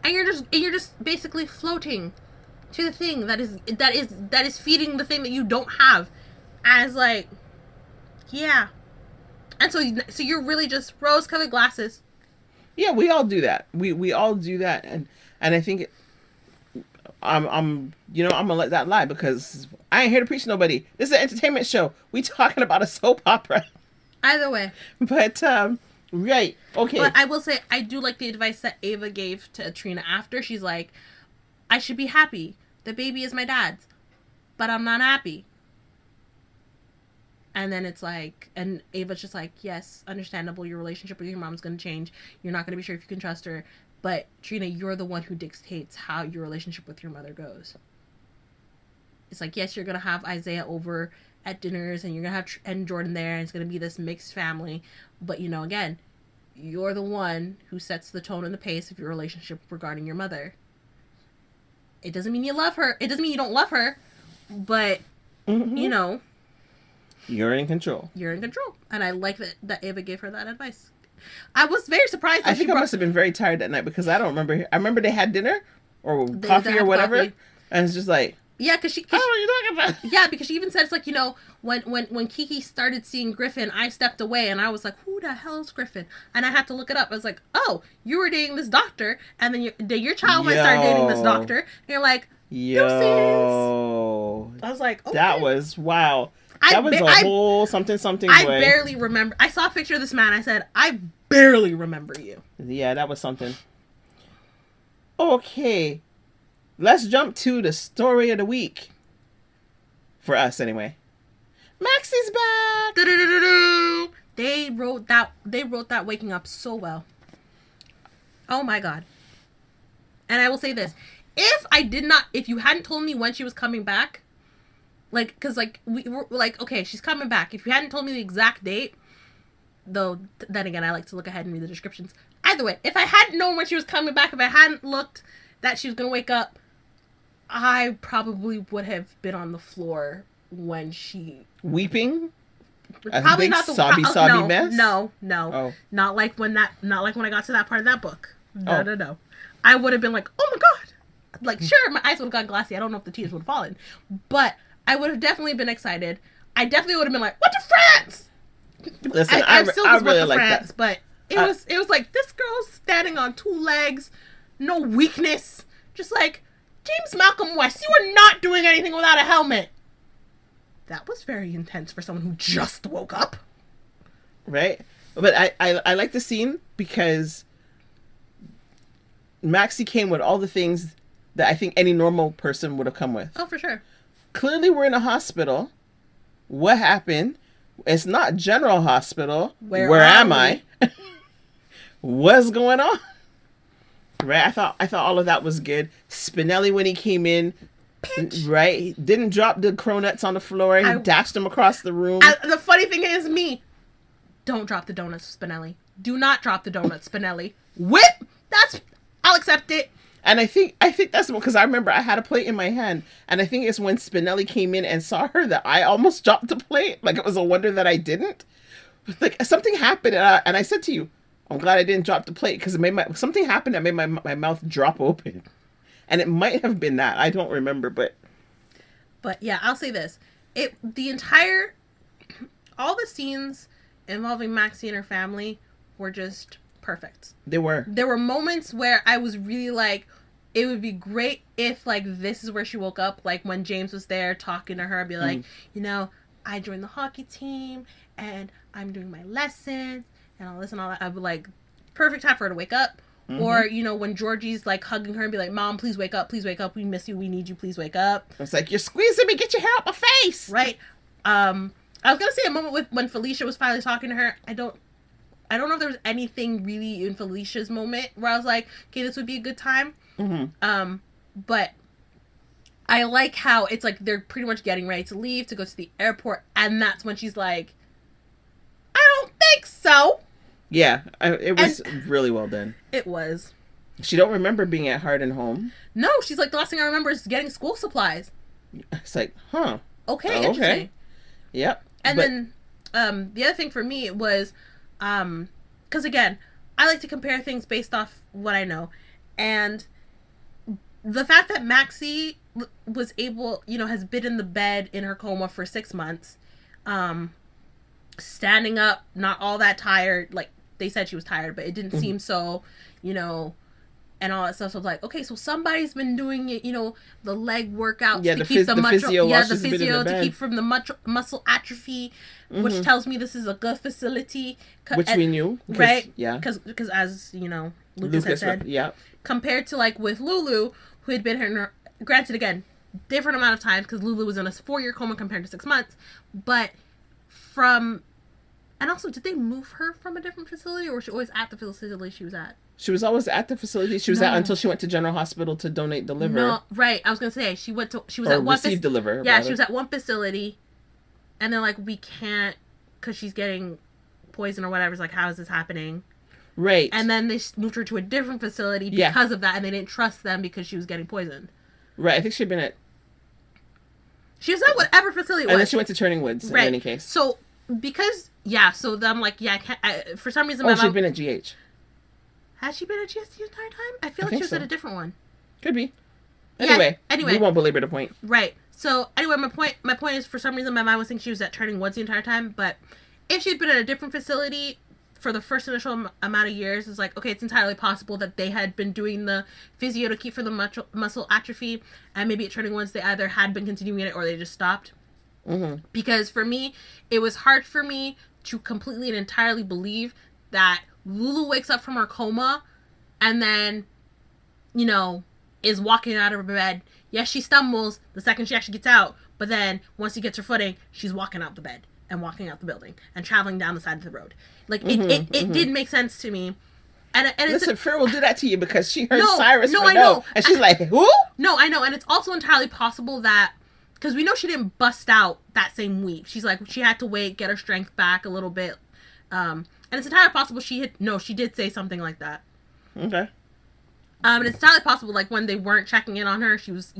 Speaker 1: And you're just basically floating to the thing that is feeding the thing that you don't have, as like, yeah. And so you're really just rose-colored glasses.
Speaker 2: Yeah, we all do that. We all do that, and I think I'm gonna let that lie, because I ain't here to preach to nobody. This is an entertainment show. We talking about a soap opera.
Speaker 1: Either way.
Speaker 2: But right, okay.
Speaker 1: But I will say, I do like the advice that Ava gave to Trina after. She's like, I should be happy. The baby is my dad's, but I'm not happy. And then it's like, and Ava's just like, yes, understandable. Your relationship with your mom's going to change. You're not going to be sure if you can trust her. But Trina, you're the one who dictates how your relationship with your mother goes. It's like, yes, you're going to have Isaiah over at dinners, and you're going to have and Jordan there, and it's going to be this mixed family. But, you know, again, you're the one who sets the tone and the pace of your relationship regarding your mother. It doesn't mean you love her. It doesn't mean you don't love her. But, you know,
Speaker 2: you're in control.
Speaker 1: You're in control. And I like that Ava gave her that advice. I was very surprised.
Speaker 2: I think I must have been very tired that night, because I don't remember. I remember they had dinner or coffee or whatever. Coffee. And it's just like,
Speaker 1: yeah, because she.
Speaker 2: What are you talking about?
Speaker 1: Yeah, because she even said, it's like, you know, when Kiki started seeing Griffin, I stepped away, and I was like, who the hell is Griffin? And I had to look it up. I was like, oh, you were dating this doctor, and then your child might start dating this doctor. And you're like,
Speaker 2: yo.
Speaker 1: I was like, okay.
Speaker 2: That was, wow. That was a whole something way.
Speaker 1: I barely remember. I saw a picture of this man. I said, I barely remember you. Yeah,
Speaker 2: that was something. Okay. Let's jump to the story of the week. For us, anyway. Maxie's back.
Speaker 1: Do-do-do-do-do. They wrote that waking up so well. Oh my god. And I will say this. If you hadn't told me when she was coming back, like, because, like, we were like, okay, she's coming back. If you hadn't told me the exact date, though, then again, I like to look ahead and read the descriptions. Either way, if I hadn't known when she was coming back, if I hadn't looked that she was going to wake up, I probably would have been on the floor when she...
Speaker 2: Weeping?
Speaker 1: Probably not the...
Speaker 2: sobby mess?
Speaker 1: No.
Speaker 2: Oh.
Speaker 1: Not like when I got to that part of that book. No. I would have been like, oh my god! Like, sure, my eyes would have gone glassy. I don't know if the tears would have fallen. But I would have definitely been excited. I definitely would have been like, what to France?
Speaker 2: Listen, I really like
Speaker 1: France,
Speaker 2: that.
Speaker 1: But it was like, this girl's standing on two legs, no weakness. Just like, James Malcolm West, you are not doing anything without a helmet. That was very intense for someone who just woke up.
Speaker 2: Right? But I like the scene because Maxie came with all the things that I think any normal person would have come with.
Speaker 1: Oh, for sure.
Speaker 2: Clearly we're in a hospital. What happened? It's not General Hospital. Where am I? What's going on? Right? I thought all of that was good. Spinelli, when he came in,
Speaker 1: Pinch.
Speaker 2: Right? Didn't drop the cronuts on the floor. He dashed them across the room.
Speaker 1: The funny thing is, don't drop the donuts, Spinelli. Do not drop the donuts, Spinelli. Whip! I'll accept it.
Speaker 2: And I think that's because I remember I had a plate in my hand, and I think it's when Spinelli came in and saw her that I almost dropped the plate. Like, it was a wonder that I didn't. Like, something happened, and I said to you, I'm glad I didn't drop the plate, because something happened that made my mouth drop open. And it might have been that. I don't remember, but
Speaker 1: yeah, I'll say this. All the scenes involving Maxie and her family were just perfect.
Speaker 2: They were.
Speaker 1: There were moments where I was really like, it would be great if, like, this is where she woke up, like when James was there talking to her, I'd be like, you know, I joined the hockey team, and I'm doing my lessons, and all this and all that. I'd be like, perfect time for her to wake up. Or, you know, when Georgie's, like, hugging her and be like, Mom, please wake up, we miss you, we need you, please wake up.
Speaker 2: It's like, you're squeezing me, get your hair out my face!
Speaker 1: Right. I was gonna say a moment when Felicia was finally talking to her. I don't know if there was anything really in Felicia's moment where I was like, okay, this would be a good time. But I like how it's like they're pretty much getting ready to leave to go to the airport, and that's when she's like, I don't think so.
Speaker 2: Yeah, it was really well done.
Speaker 1: It was.
Speaker 2: She don't remember being at Hardin home.
Speaker 1: No, she's like, the last thing I remember is getting school supplies.
Speaker 2: It's like, huh.
Speaker 1: Okay, interesting.
Speaker 2: Okay. Yep.
Speaker 1: And then the other thing for me was, because again, I like to compare things based off what I know. And the fact that Maxie was able, has been in the bed in her coma for 6 months, standing up, not all that tired. Like, they said she was tired, but it didn't seem so, and all that stuff. So I was like, okay, so somebody's been doing it, the leg workout to keep the physio to keep from the muscle atrophy, which tells me this is a good facility.
Speaker 2: Which we knew.
Speaker 1: Right?
Speaker 2: Yeah.
Speaker 1: Because as, Lucas had said.
Speaker 2: Yeah.
Speaker 1: Compared to, like, with Lulu, who had been here, granted, again, different amount of times, because Lulu was in a 4-year coma compared to 6 months, but and also, did they move her from a different facility, or was she always at the facility she was at?
Speaker 2: She was always at the facility she was at until she went to General Hospital to donate the liver.
Speaker 1: No, right. I was going to say, she was at one
Speaker 2: received the liver.
Speaker 1: Yeah, she was at one facility, and then, like, we can't, because she's getting poison or whatever. It's like, how is this happening?
Speaker 2: Right.
Speaker 1: And then they moved her to a different facility because of that, and they didn't trust them because she was getting poisoned.
Speaker 2: Right. I think she'd been at...
Speaker 1: She was at whatever facility it was.
Speaker 2: And then she went to Turning Woods, in any case.
Speaker 1: So, because... Yeah, so I'm like, I can't... for some reason...
Speaker 2: she'd been at GH.
Speaker 1: Has she been at GS the entire time? I feel like she was at a different one.
Speaker 2: Could be. Anyway, we won't belabor the point.
Speaker 1: Right. So, anyway, my point is, for some reason, my mind was thinking she was at Turning Woods the entire time, but if she'd been at a different facility for the first initial amount of years, it's like, okay, it's entirely possible that they had been doing the physio to keep for the muscle atrophy, and maybe at Turning Woods they either had been continuing it or they just stopped. Mm-hmm. Because for me, it was hard for me to completely and entirely believe that Lulu wakes up from her coma and then, is walking out of her bed. Yes, she stumbles the second she actually gets out, but then once she gets her footing, she's walking out the bed and walking out the building and traveling down the side of the road. Like, it did make sense to me. And
Speaker 2: listen, Fear will do that to you because she heard Cyrus
Speaker 1: I know.
Speaker 2: And she's like, who?
Speaker 1: No, I know. And it's also entirely possible that, because we know she didn't bust out that same week. She's like, she had to wait, get her strength back a little bit. And it's entirely possible she did say something like that.
Speaker 2: Okay.
Speaker 1: And it's entirely possible, like, when they weren't checking in on her, she was,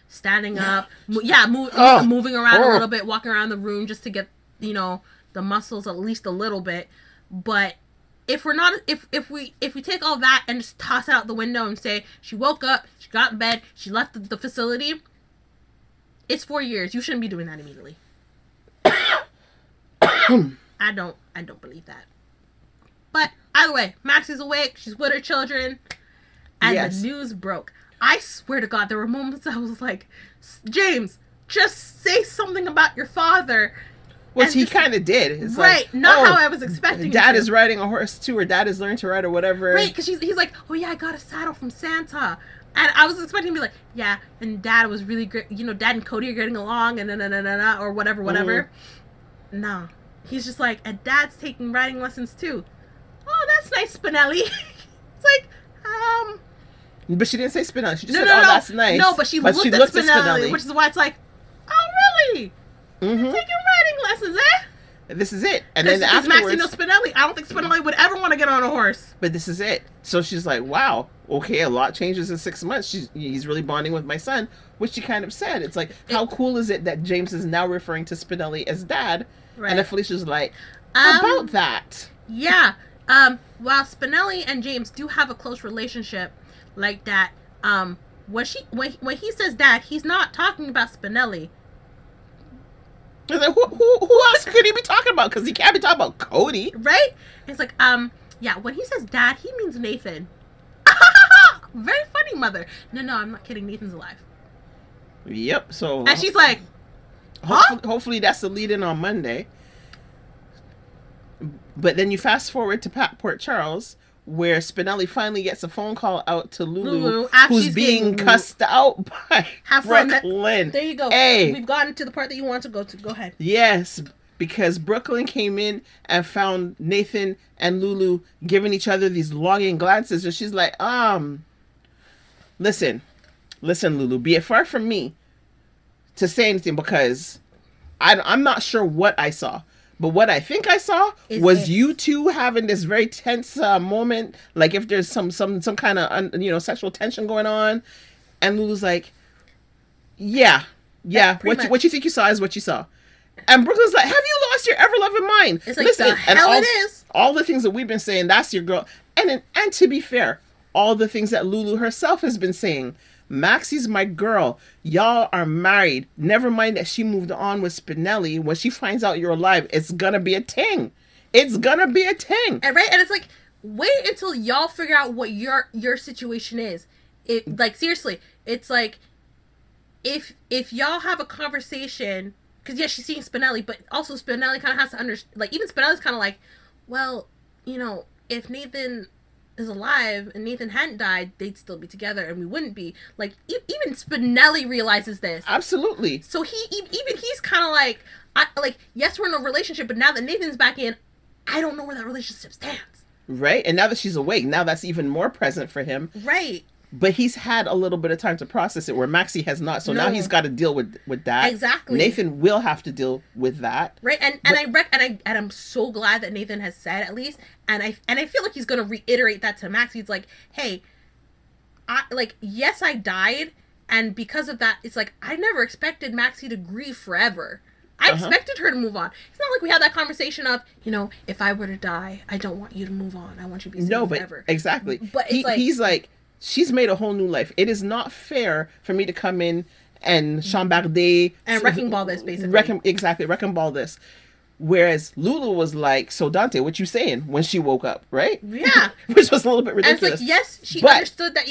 Speaker 1: standing up. Moving around a little bit, walking around the room just to get, the muscles at least a little bit. But if we take all that and just toss it out the window and say she woke up, she got in bed, she left the facility, it's 4 years. You shouldn't be doing that immediately. I don't believe that. But either way, Maxie's awake. She's with her children, and the news broke. I swear to God, there were moments I was like, James, just say something about your father.
Speaker 2: Which he kind of did. It's
Speaker 1: right,
Speaker 2: like,
Speaker 1: not how I was expecting.
Speaker 2: Dad is riding a horse too, or Dad is learning to ride or whatever.
Speaker 1: Right, because he's like, oh yeah, I got a saddle from Santa. And I was expecting to be like, yeah, and Dad was really great. Dad and Cody are getting along, and or whatever. Mm-hmm. No. He's just like, and Dad's taking riding lessons too. Oh, that's nice, Spinelli. It's like,
Speaker 2: But she didn't say Spinelli. She just said, that's nice.
Speaker 1: No, but she looked at Spinelli, which is why it's like, oh, really? Mm-hmm. You're taking riding lessons, eh?
Speaker 2: This is it. And then afterwards...
Speaker 1: Maxie knows Spinelli. I don't think Spinelli would ever want to get on a horse.
Speaker 2: But this is it. So she's like, wow, okay, a lot changes in 6 months. He's really bonding with my son, which she kind of said. It's like, how cool is it that James is now referring to Spinelli as Dad? Right. And then Felicia's like, how about that?
Speaker 1: Yeah. While Spinelli and James do have a close relationship like that, when he says Dad, he's not talking about Spinelli.
Speaker 2: Like, who else could he be talking about? Because he can't be talking about Cody.
Speaker 1: Right? And it's like, when he says Dad, he means Nathan. Very funny, mother. No, I'm not kidding. Nathan's alive.
Speaker 2: Yep, so...
Speaker 1: And she's like,
Speaker 2: hopefully that's the lead-in on Monday. But then you fast forward to Port Charles, where Spinelli finally gets a phone call out to Lulu who's being cussed out by Brooklyn.
Speaker 1: There you go.
Speaker 2: Hey.
Speaker 1: We've gotten to the part that you want to go to. Go ahead.
Speaker 2: Yes, because Brooklyn came in and found Nathan and Lulu giving each other these longing glances, and she's like, listen, Lulu, be it far from me to say anything because I'm not sure what I saw. But what I think I saw was you two having this very tense moment, like if there's some kind of sexual tension going on, and Lulu's like, yeah, what you think you saw is what you saw, and Brooklyn's like, have you lost your ever loving mind?
Speaker 1: It's like, listen, the hell it is.
Speaker 2: All the things that we've been saying, that's your girl, and to be fair, all the things that Lulu herself has been saying. Maxie's my girl. Y'all are married. Never mind that she moved on with Spinelli. When she finds out you're alive, it's gonna be a ting. It's gonna be a ting.
Speaker 1: And right, and it's like, wait until y'all figure out what your situation is. It like seriously, it's like if y'all have a conversation, because yeah, she's seeing Spinelli, but also Spinelli kind of has to understand. Like even Spinelli's kind of like, well, if Nathan is alive and Nathan hadn't died, they'd still be together and we wouldn't be. Like even Spinelli realizes this.
Speaker 2: Absolutely.
Speaker 1: So he's kind of like, yes, we're in a relationship, but now that Nathan's back in, I don't know where that relationship stands.
Speaker 2: Right. And now that she's awake, now that's even more present for him.
Speaker 1: Right.
Speaker 2: But he's had a little bit of time to process it, where Maxie has not. So now he's got to deal with that.
Speaker 1: Exactly.
Speaker 2: Nathan will have to deal with that.
Speaker 1: Right. And I'm so glad that Nathan has said, at least, and I feel like he's going to reiterate that to Maxie. It's like, hey, yes, I died, and because of that, it's like I never expected Maxie to grieve forever. I expected her to move on. It's not like we had that conversation of, if I were to die, I don't want you to move on. I want you to be single forever.
Speaker 2: Exactly.
Speaker 1: But it's
Speaker 2: he's like, she's made a whole new life. It is not fair for me to come in and chambarder
Speaker 1: and wrecking ball this, basically.
Speaker 2: Wrecking ball this. Whereas Lulu was like, so Dante, what you saying, when she woke up, right?
Speaker 1: Yeah.
Speaker 2: Which was a little bit ridiculous.
Speaker 1: And it's like, yes, she understood that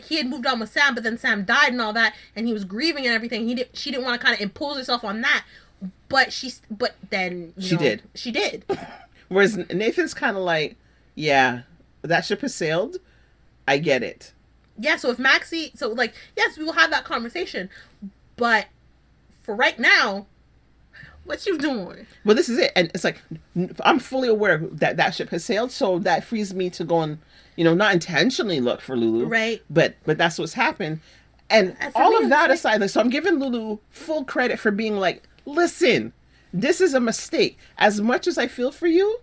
Speaker 1: he had moved on with Sam, but then Sam died and all that, and he was grieving and everything. She didn't want to kind of impose herself on that, but then she did.
Speaker 2: Whereas Nathan's kind of like, yeah, that ship has sailed. I get it.
Speaker 1: Yeah, so if Maxie... So, yes, we will have that conversation. But for right now, what you doing?
Speaker 2: Well, this is it. And it's like, I'm fully aware that ship has sailed, so that frees me to go and, not intentionally look for Lulu.
Speaker 1: Right.
Speaker 2: But that's what's happened. And all of that aside, so I'm giving Lulu full credit for being like, listen, this is a mistake. As much as I feel for you,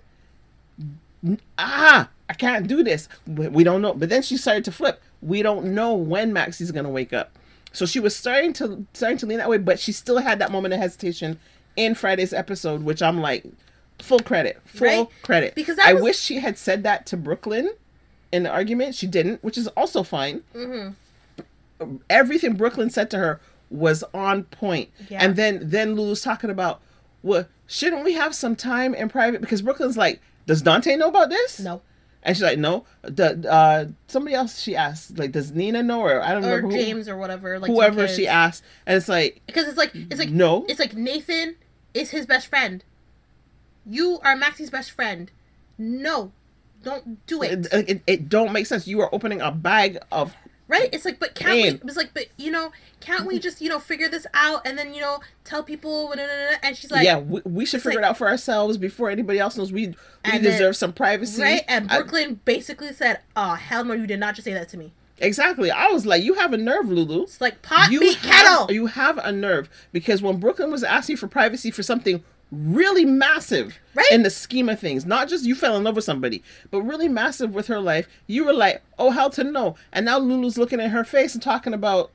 Speaker 2: I can't do this. We don't know. But then she started to flip. We don't know when Maxie's going to wake up. So she was starting to lean that way, but she still had that moment of hesitation in Friday's episode, which I'm like, full credit. Because I wish she had said that to Brooklyn in the argument. She didn't, which is also fine. Mm-hmm. Everything Brooklyn said to her was on point. Yeah. And then Lulu's talking about, well, shouldn't we have some time in private? Because Brooklyn's like, does Dante know about this?
Speaker 1: No.
Speaker 2: And she's like, no. Somebody else she asked, like, does Nina know, or I don't know,
Speaker 1: or James or whatever, like
Speaker 2: whoever she asked, and it's like,
Speaker 1: because it's like
Speaker 2: no,
Speaker 1: it's like Nathan is his best friend. You are Maxie's best friend. No, don't do it.
Speaker 2: It don't make sense. You are opening a bag of.
Speaker 1: Right? It's like, but can't we? It's like, but can't we just figure this out and then tell people? And she's like,
Speaker 2: yeah, we should figure it out for ourselves before anybody else knows. We deserve some privacy,
Speaker 1: right? And Brooklyn basically said, "Oh hell no, you did not just say that to me."
Speaker 2: Exactly. I was like, you have a nerve, Lulu.
Speaker 1: It's like pot beat kettle.
Speaker 2: You have a nerve, because when Brooklyn was asking for privacy for something really massive, right, in the scheme of things, not just you fell in love with somebody, but really massive with her life, you were like, oh, hell to no. And now Lulu's looking at her face and talking about,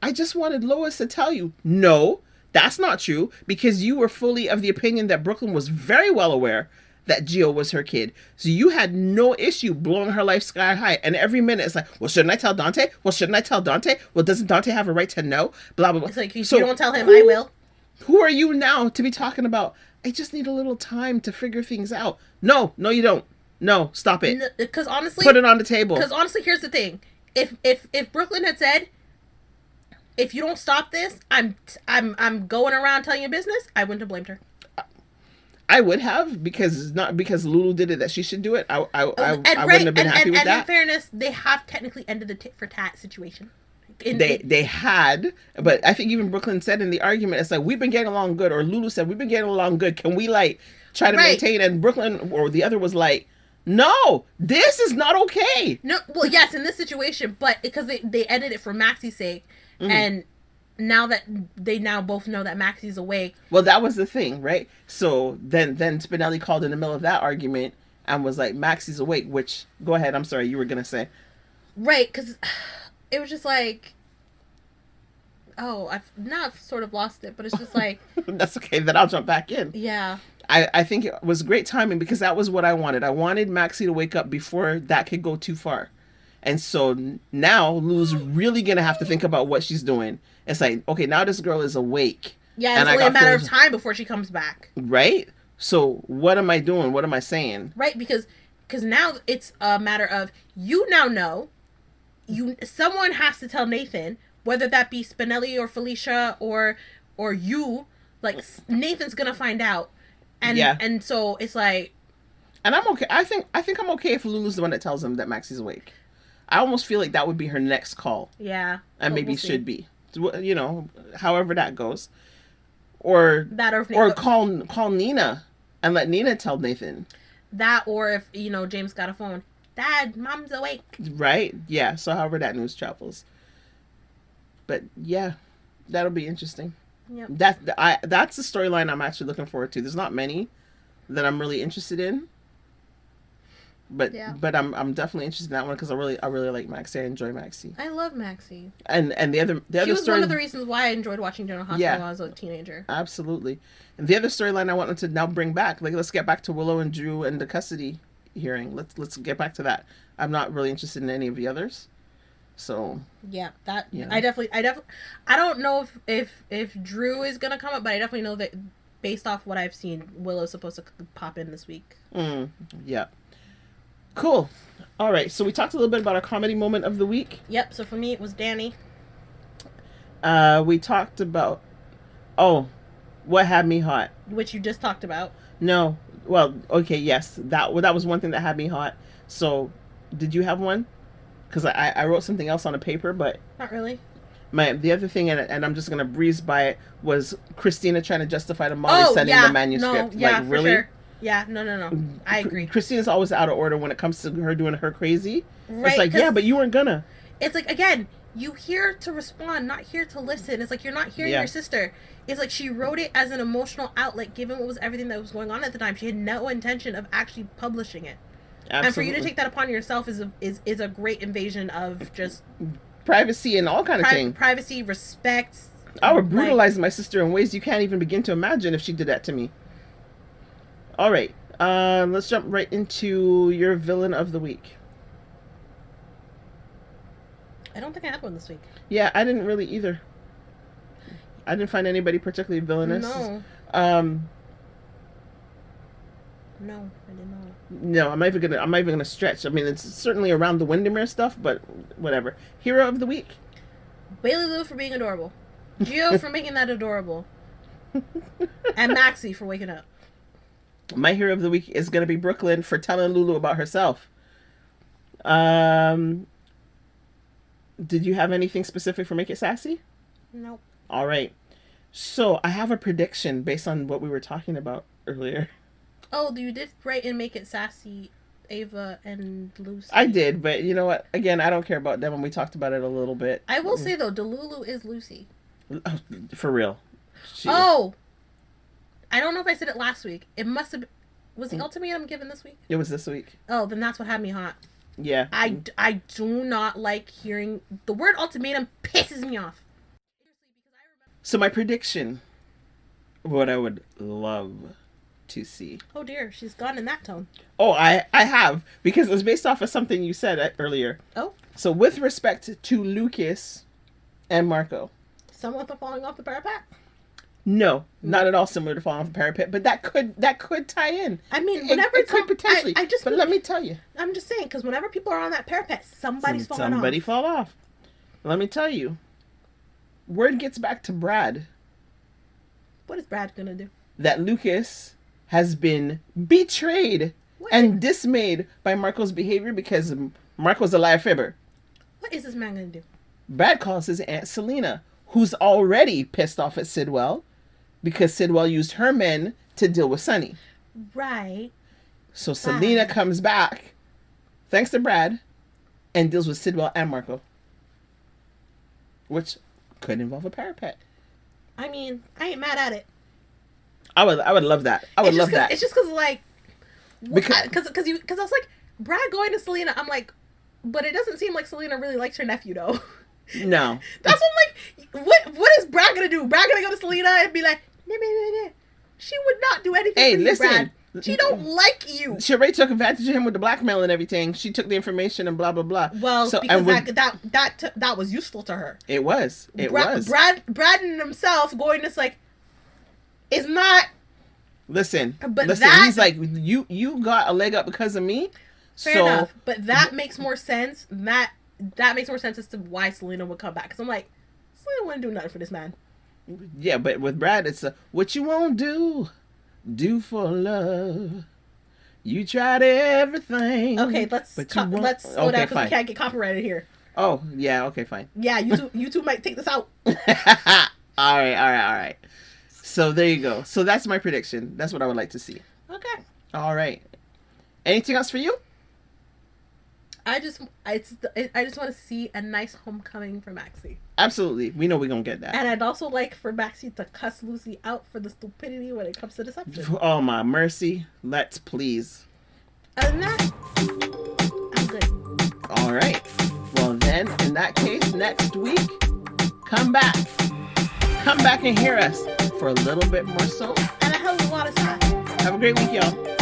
Speaker 2: I just wanted Lois to tell you. No, that's not true, because you were fully of the opinion that Brooklyn was very well aware that Gio was her kid. So you had no issue blowing her life sky high. And every minute it's like, well, shouldn't I tell Dante? Well, shouldn't I tell Dante? Well, doesn't Dante have a right to know? Blah, blah, blah.
Speaker 1: It's like, if you don't tell him, I will.
Speaker 2: Who are you now to be talking about, I just need a little time to figure things out? No, you don't. No, stop it.
Speaker 1: Because honestly,
Speaker 2: put it on the table.
Speaker 1: Because honestly, here's the thing: if Brooklyn had said, if you don't stop this, I'm going around telling your business, I wouldn't have blamed her.
Speaker 2: I would have, because it's not because Lulu did it that she should do it. I wouldn't have been happy with that. And in fairness,
Speaker 1: they have technically ended the tit for tat situation.
Speaker 2: They had, but I think even Brooklyn said in the argument, it's like, we've been getting along good, or Lulu said, we've been getting along good. Can we try to maintain? And Brooklyn, or the other, was like, no, this is not okay.
Speaker 1: No, well, yes, in this situation, but because they ended it for Maxie's sake, mm-hmm. now that they now both know that Maxie's awake.
Speaker 2: Well, that was the thing, right? So then Spinelli called in the middle of that argument and was like, Maxie's awake, which, go ahead, I'm sorry, you were going to say.
Speaker 1: Right, because it was just like, oh, I've sort of lost it, but it's just like...
Speaker 2: That's okay, then I'll jump back in.
Speaker 1: Yeah.
Speaker 2: I think it was great timing because that was what I wanted. I wanted Maxie to wake up before that could go too far. And so now Lulu's really going to have to think about what she's doing. It's like, okay, now this girl is awake.
Speaker 1: Yeah, it's only a matter of time before she comes back.
Speaker 2: Right? So what am I doing? What am I saying?
Speaker 1: Right, because now it's a matter of you now know. Someone has to tell Nathan, whether that be Spinelli or Felicia or you. Like, Nathan's going to find out. And so it's like...
Speaker 2: And I'm okay. I think I'm okay if Lulu's the one that tells him that Maxie's awake. I almost feel like that would be her next call.
Speaker 1: Yeah.
Speaker 2: And maybe should be. You know, however that goes. Or call Nina and let Nina tell Nathan.
Speaker 1: That, or if, James got a phone. Dad, Mom's awake.
Speaker 2: Right? Yeah. So however that news travels. But yeah, that'll be interesting.
Speaker 1: Yep.
Speaker 2: That's the storyline I'm actually looking forward to. There's not many that I'm really interested in. But I'm definitely interested in that one because I really like Maxie. I enjoy Maxie.
Speaker 1: I love Maxie.
Speaker 2: And the other
Speaker 1: she was one of the reasons why I enjoyed watching General Hospital when I was a teenager.
Speaker 2: Absolutely. And the other storyline I wanted to now bring back, like, let's get back to Willow and Drew and the custody hearing. Let's get back to that. I'm not really interested in any of the others. So
Speaker 1: yeah, I definitely I don't know if Drew is gonna come up, but I definitely know that based off what I've seen, Willow's supposed to pop in this week.
Speaker 2: Yeah. Cool. All right. So we talked a little bit about our comedy moment of the week.
Speaker 1: Yep. So for me, it was Danny.
Speaker 2: We talked about what had me hot,
Speaker 1: which you just talked about.
Speaker 2: No. Well, okay. Yes. That was one thing that had me hot. So, did you have one? Because I wrote something else on a paper, but
Speaker 1: not really.
Speaker 2: The other thing, and I'm just gonna breeze by it, was Christina trying to justify to Molly sending the manuscript.
Speaker 1: No, yeah,
Speaker 2: like, really?
Speaker 1: For sure. Yeah, no. I agree.
Speaker 2: Christina's always out of order when it comes to her doing her crazy.
Speaker 1: Right,
Speaker 2: it's like, yeah, but you weren't gonna.
Speaker 1: It's like, again, you here to respond, not here to listen. It's like you're not hearing your sister. It's like she wrote it as an emotional outlet, given what was everything that was going on at the time. She had no intention of actually publishing it. Absolutely. And for you to take that upon yourself is a great invasion of just
Speaker 2: privacy and all kind of thing.
Speaker 1: Privacy, respect.
Speaker 2: I would brutalize my sister in ways you can't even begin to imagine if she did that to me. All right, let's jump right into your villain of the week.
Speaker 1: I don't think I have one this week.
Speaker 2: Yeah, I didn't really either. I didn't find anybody particularly villainous.
Speaker 1: No. No, I did not.
Speaker 2: No, I'm not even gonna stretch. I mean, it's certainly around the Windermere stuff, but whatever. Hero of the week.
Speaker 1: Bailey Lou for being adorable. Gio for making that adorable. And Maxie for waking up.
Speaker 2: My hero of the week is gonna be Brooklyn for telling Lulu about herself. Did you have anything specific for Make It Sassy?
Speaker 1: Nope.
Speaker 2: All right. So I have a prediction based on what we were talking about earlier.
Speaker 1: Oh, you did write and Make It Sassy, Ava and Lucy.
Speaker 2: I did, but you know what? Again, I don't care about them, and we talked about it a little bit.
Speaker 1: I will say, though, Delulu is Lucy.
Speaker 2: For real.
Speaker 1: I don't know if I said it last week. It must have been... Was the ultimatum given this week?
Speaker 2: It was this week.
Speaker 1: Oh, then that's what had me hot.
Speaker 2: Yeah.
Speaker 1: I do not like hearing... The word ultimatum pisses me off.
Speaker 2: So my prediction, what I would love to see.
Speaker 1: Oh dear, she's gone in that tone.
Speaker 2: Oh, I have, because it was based off of something you said earlier.
Speaker 1: Oh.
Speaker 2: So with respect to Lucas and Marco.
Speaker 1: Someone falling off the parapet?
Speaker 2: No, not at all similar to falling off the parapet, but that could tie in.
Speaker 1: I mean, whenever
Speaker 2: it could potentially. But let me tell you.
Speaker 1: I'm just saying, because whenever people are on that parapet, somebody's falling off.
Speaker 2: Somebody fall off. Let me tell you. Word gets back to Brad.
Speaker 1: What is Brad gonna do?
Speaker 2: That Lucas has been betrayed and dismayed by Marco's behavior because Marco's a liar fibber.
Speaker 1: What is this man gonna do?
Speaker 2: Brad calls his Aunt Selena, who's already pissed off at Sidwell because Sidwell used her men to deal with Sonny.
Speaker 1: Right.
Speaker 2: So Selena comes back, thanks to Brad, and deals with Sidwell and Marco. Which Could involve a parapet.
Speaker 1: I mean, I ain't mad at it.
Speaker 2: I would love that. I would love that.
Speaker 1: It's just because like,
Speaker 2: Because
Speaker 1: I was like, Brad going to Selena. I'm like, but it doesn't seem like Selena really likes her nephew though.
Speaker 2: No.
Speaker 1: That's what I'm like. What is Brad gonna do? Brad gonna go to Selena and be like, nah. She would not do anything
Speaker 2: Hey,
Speaker 1: for you,
Speaker 2: listen.
Speaker 1: Brad. She don't like you.
Speaker 2: She already took advantage of him with the blackmail and everything. She took the information and blah blah blah.
Speaker 1: Well,
Speaker 2: so,
Speaker 1: because that was useful to her.
Speaker 2: It was.
Speaker 1: Brad and himself going this like is not.
Speaker 2: Listen.
Speaker 1: But
Speaker 2: he's like, you got a leg up because of me.
Speaker 1: Fair enough. But that makes more sense. That makes more sense as to why Selena would come back. Because I'm like, Selena wouldn't do nothing for this man.
Speaker 2: Yeah, but with Brad, it's what you won't do for love. You tried everything.
Speaker 1: Okay, let's slow down because we can't get copyrighted here.
Speaker 2: Oh yeah, okay, fine.
Speaker 1: Yeah, you two might take this out.
Speaker 2: All right. So there you go. So that's my prediction. That's what I would like to see.
Speaker 1: Okay.
Speaker 2: All right. Anything else for you?
Speaker 1: I just want to see a nice homecoming for Maxie.
Speaker 2: Absolutely. We know we're going to get that.
Speaker 1: And I'd also like for Maxie to cuss Lucy out for the stupidity when it comes to deception.
Speaker 2: Oh, my mercy. Let's please.
Speaker 1: Other than that, I'm good.
Speaker 2: All right. Well, then, in that case, next week, come back. Come back and hear us for a little bit more so.
Speaker 1: And a hell of a lot of stuff.
Speaker 2: Have a great week, y'all.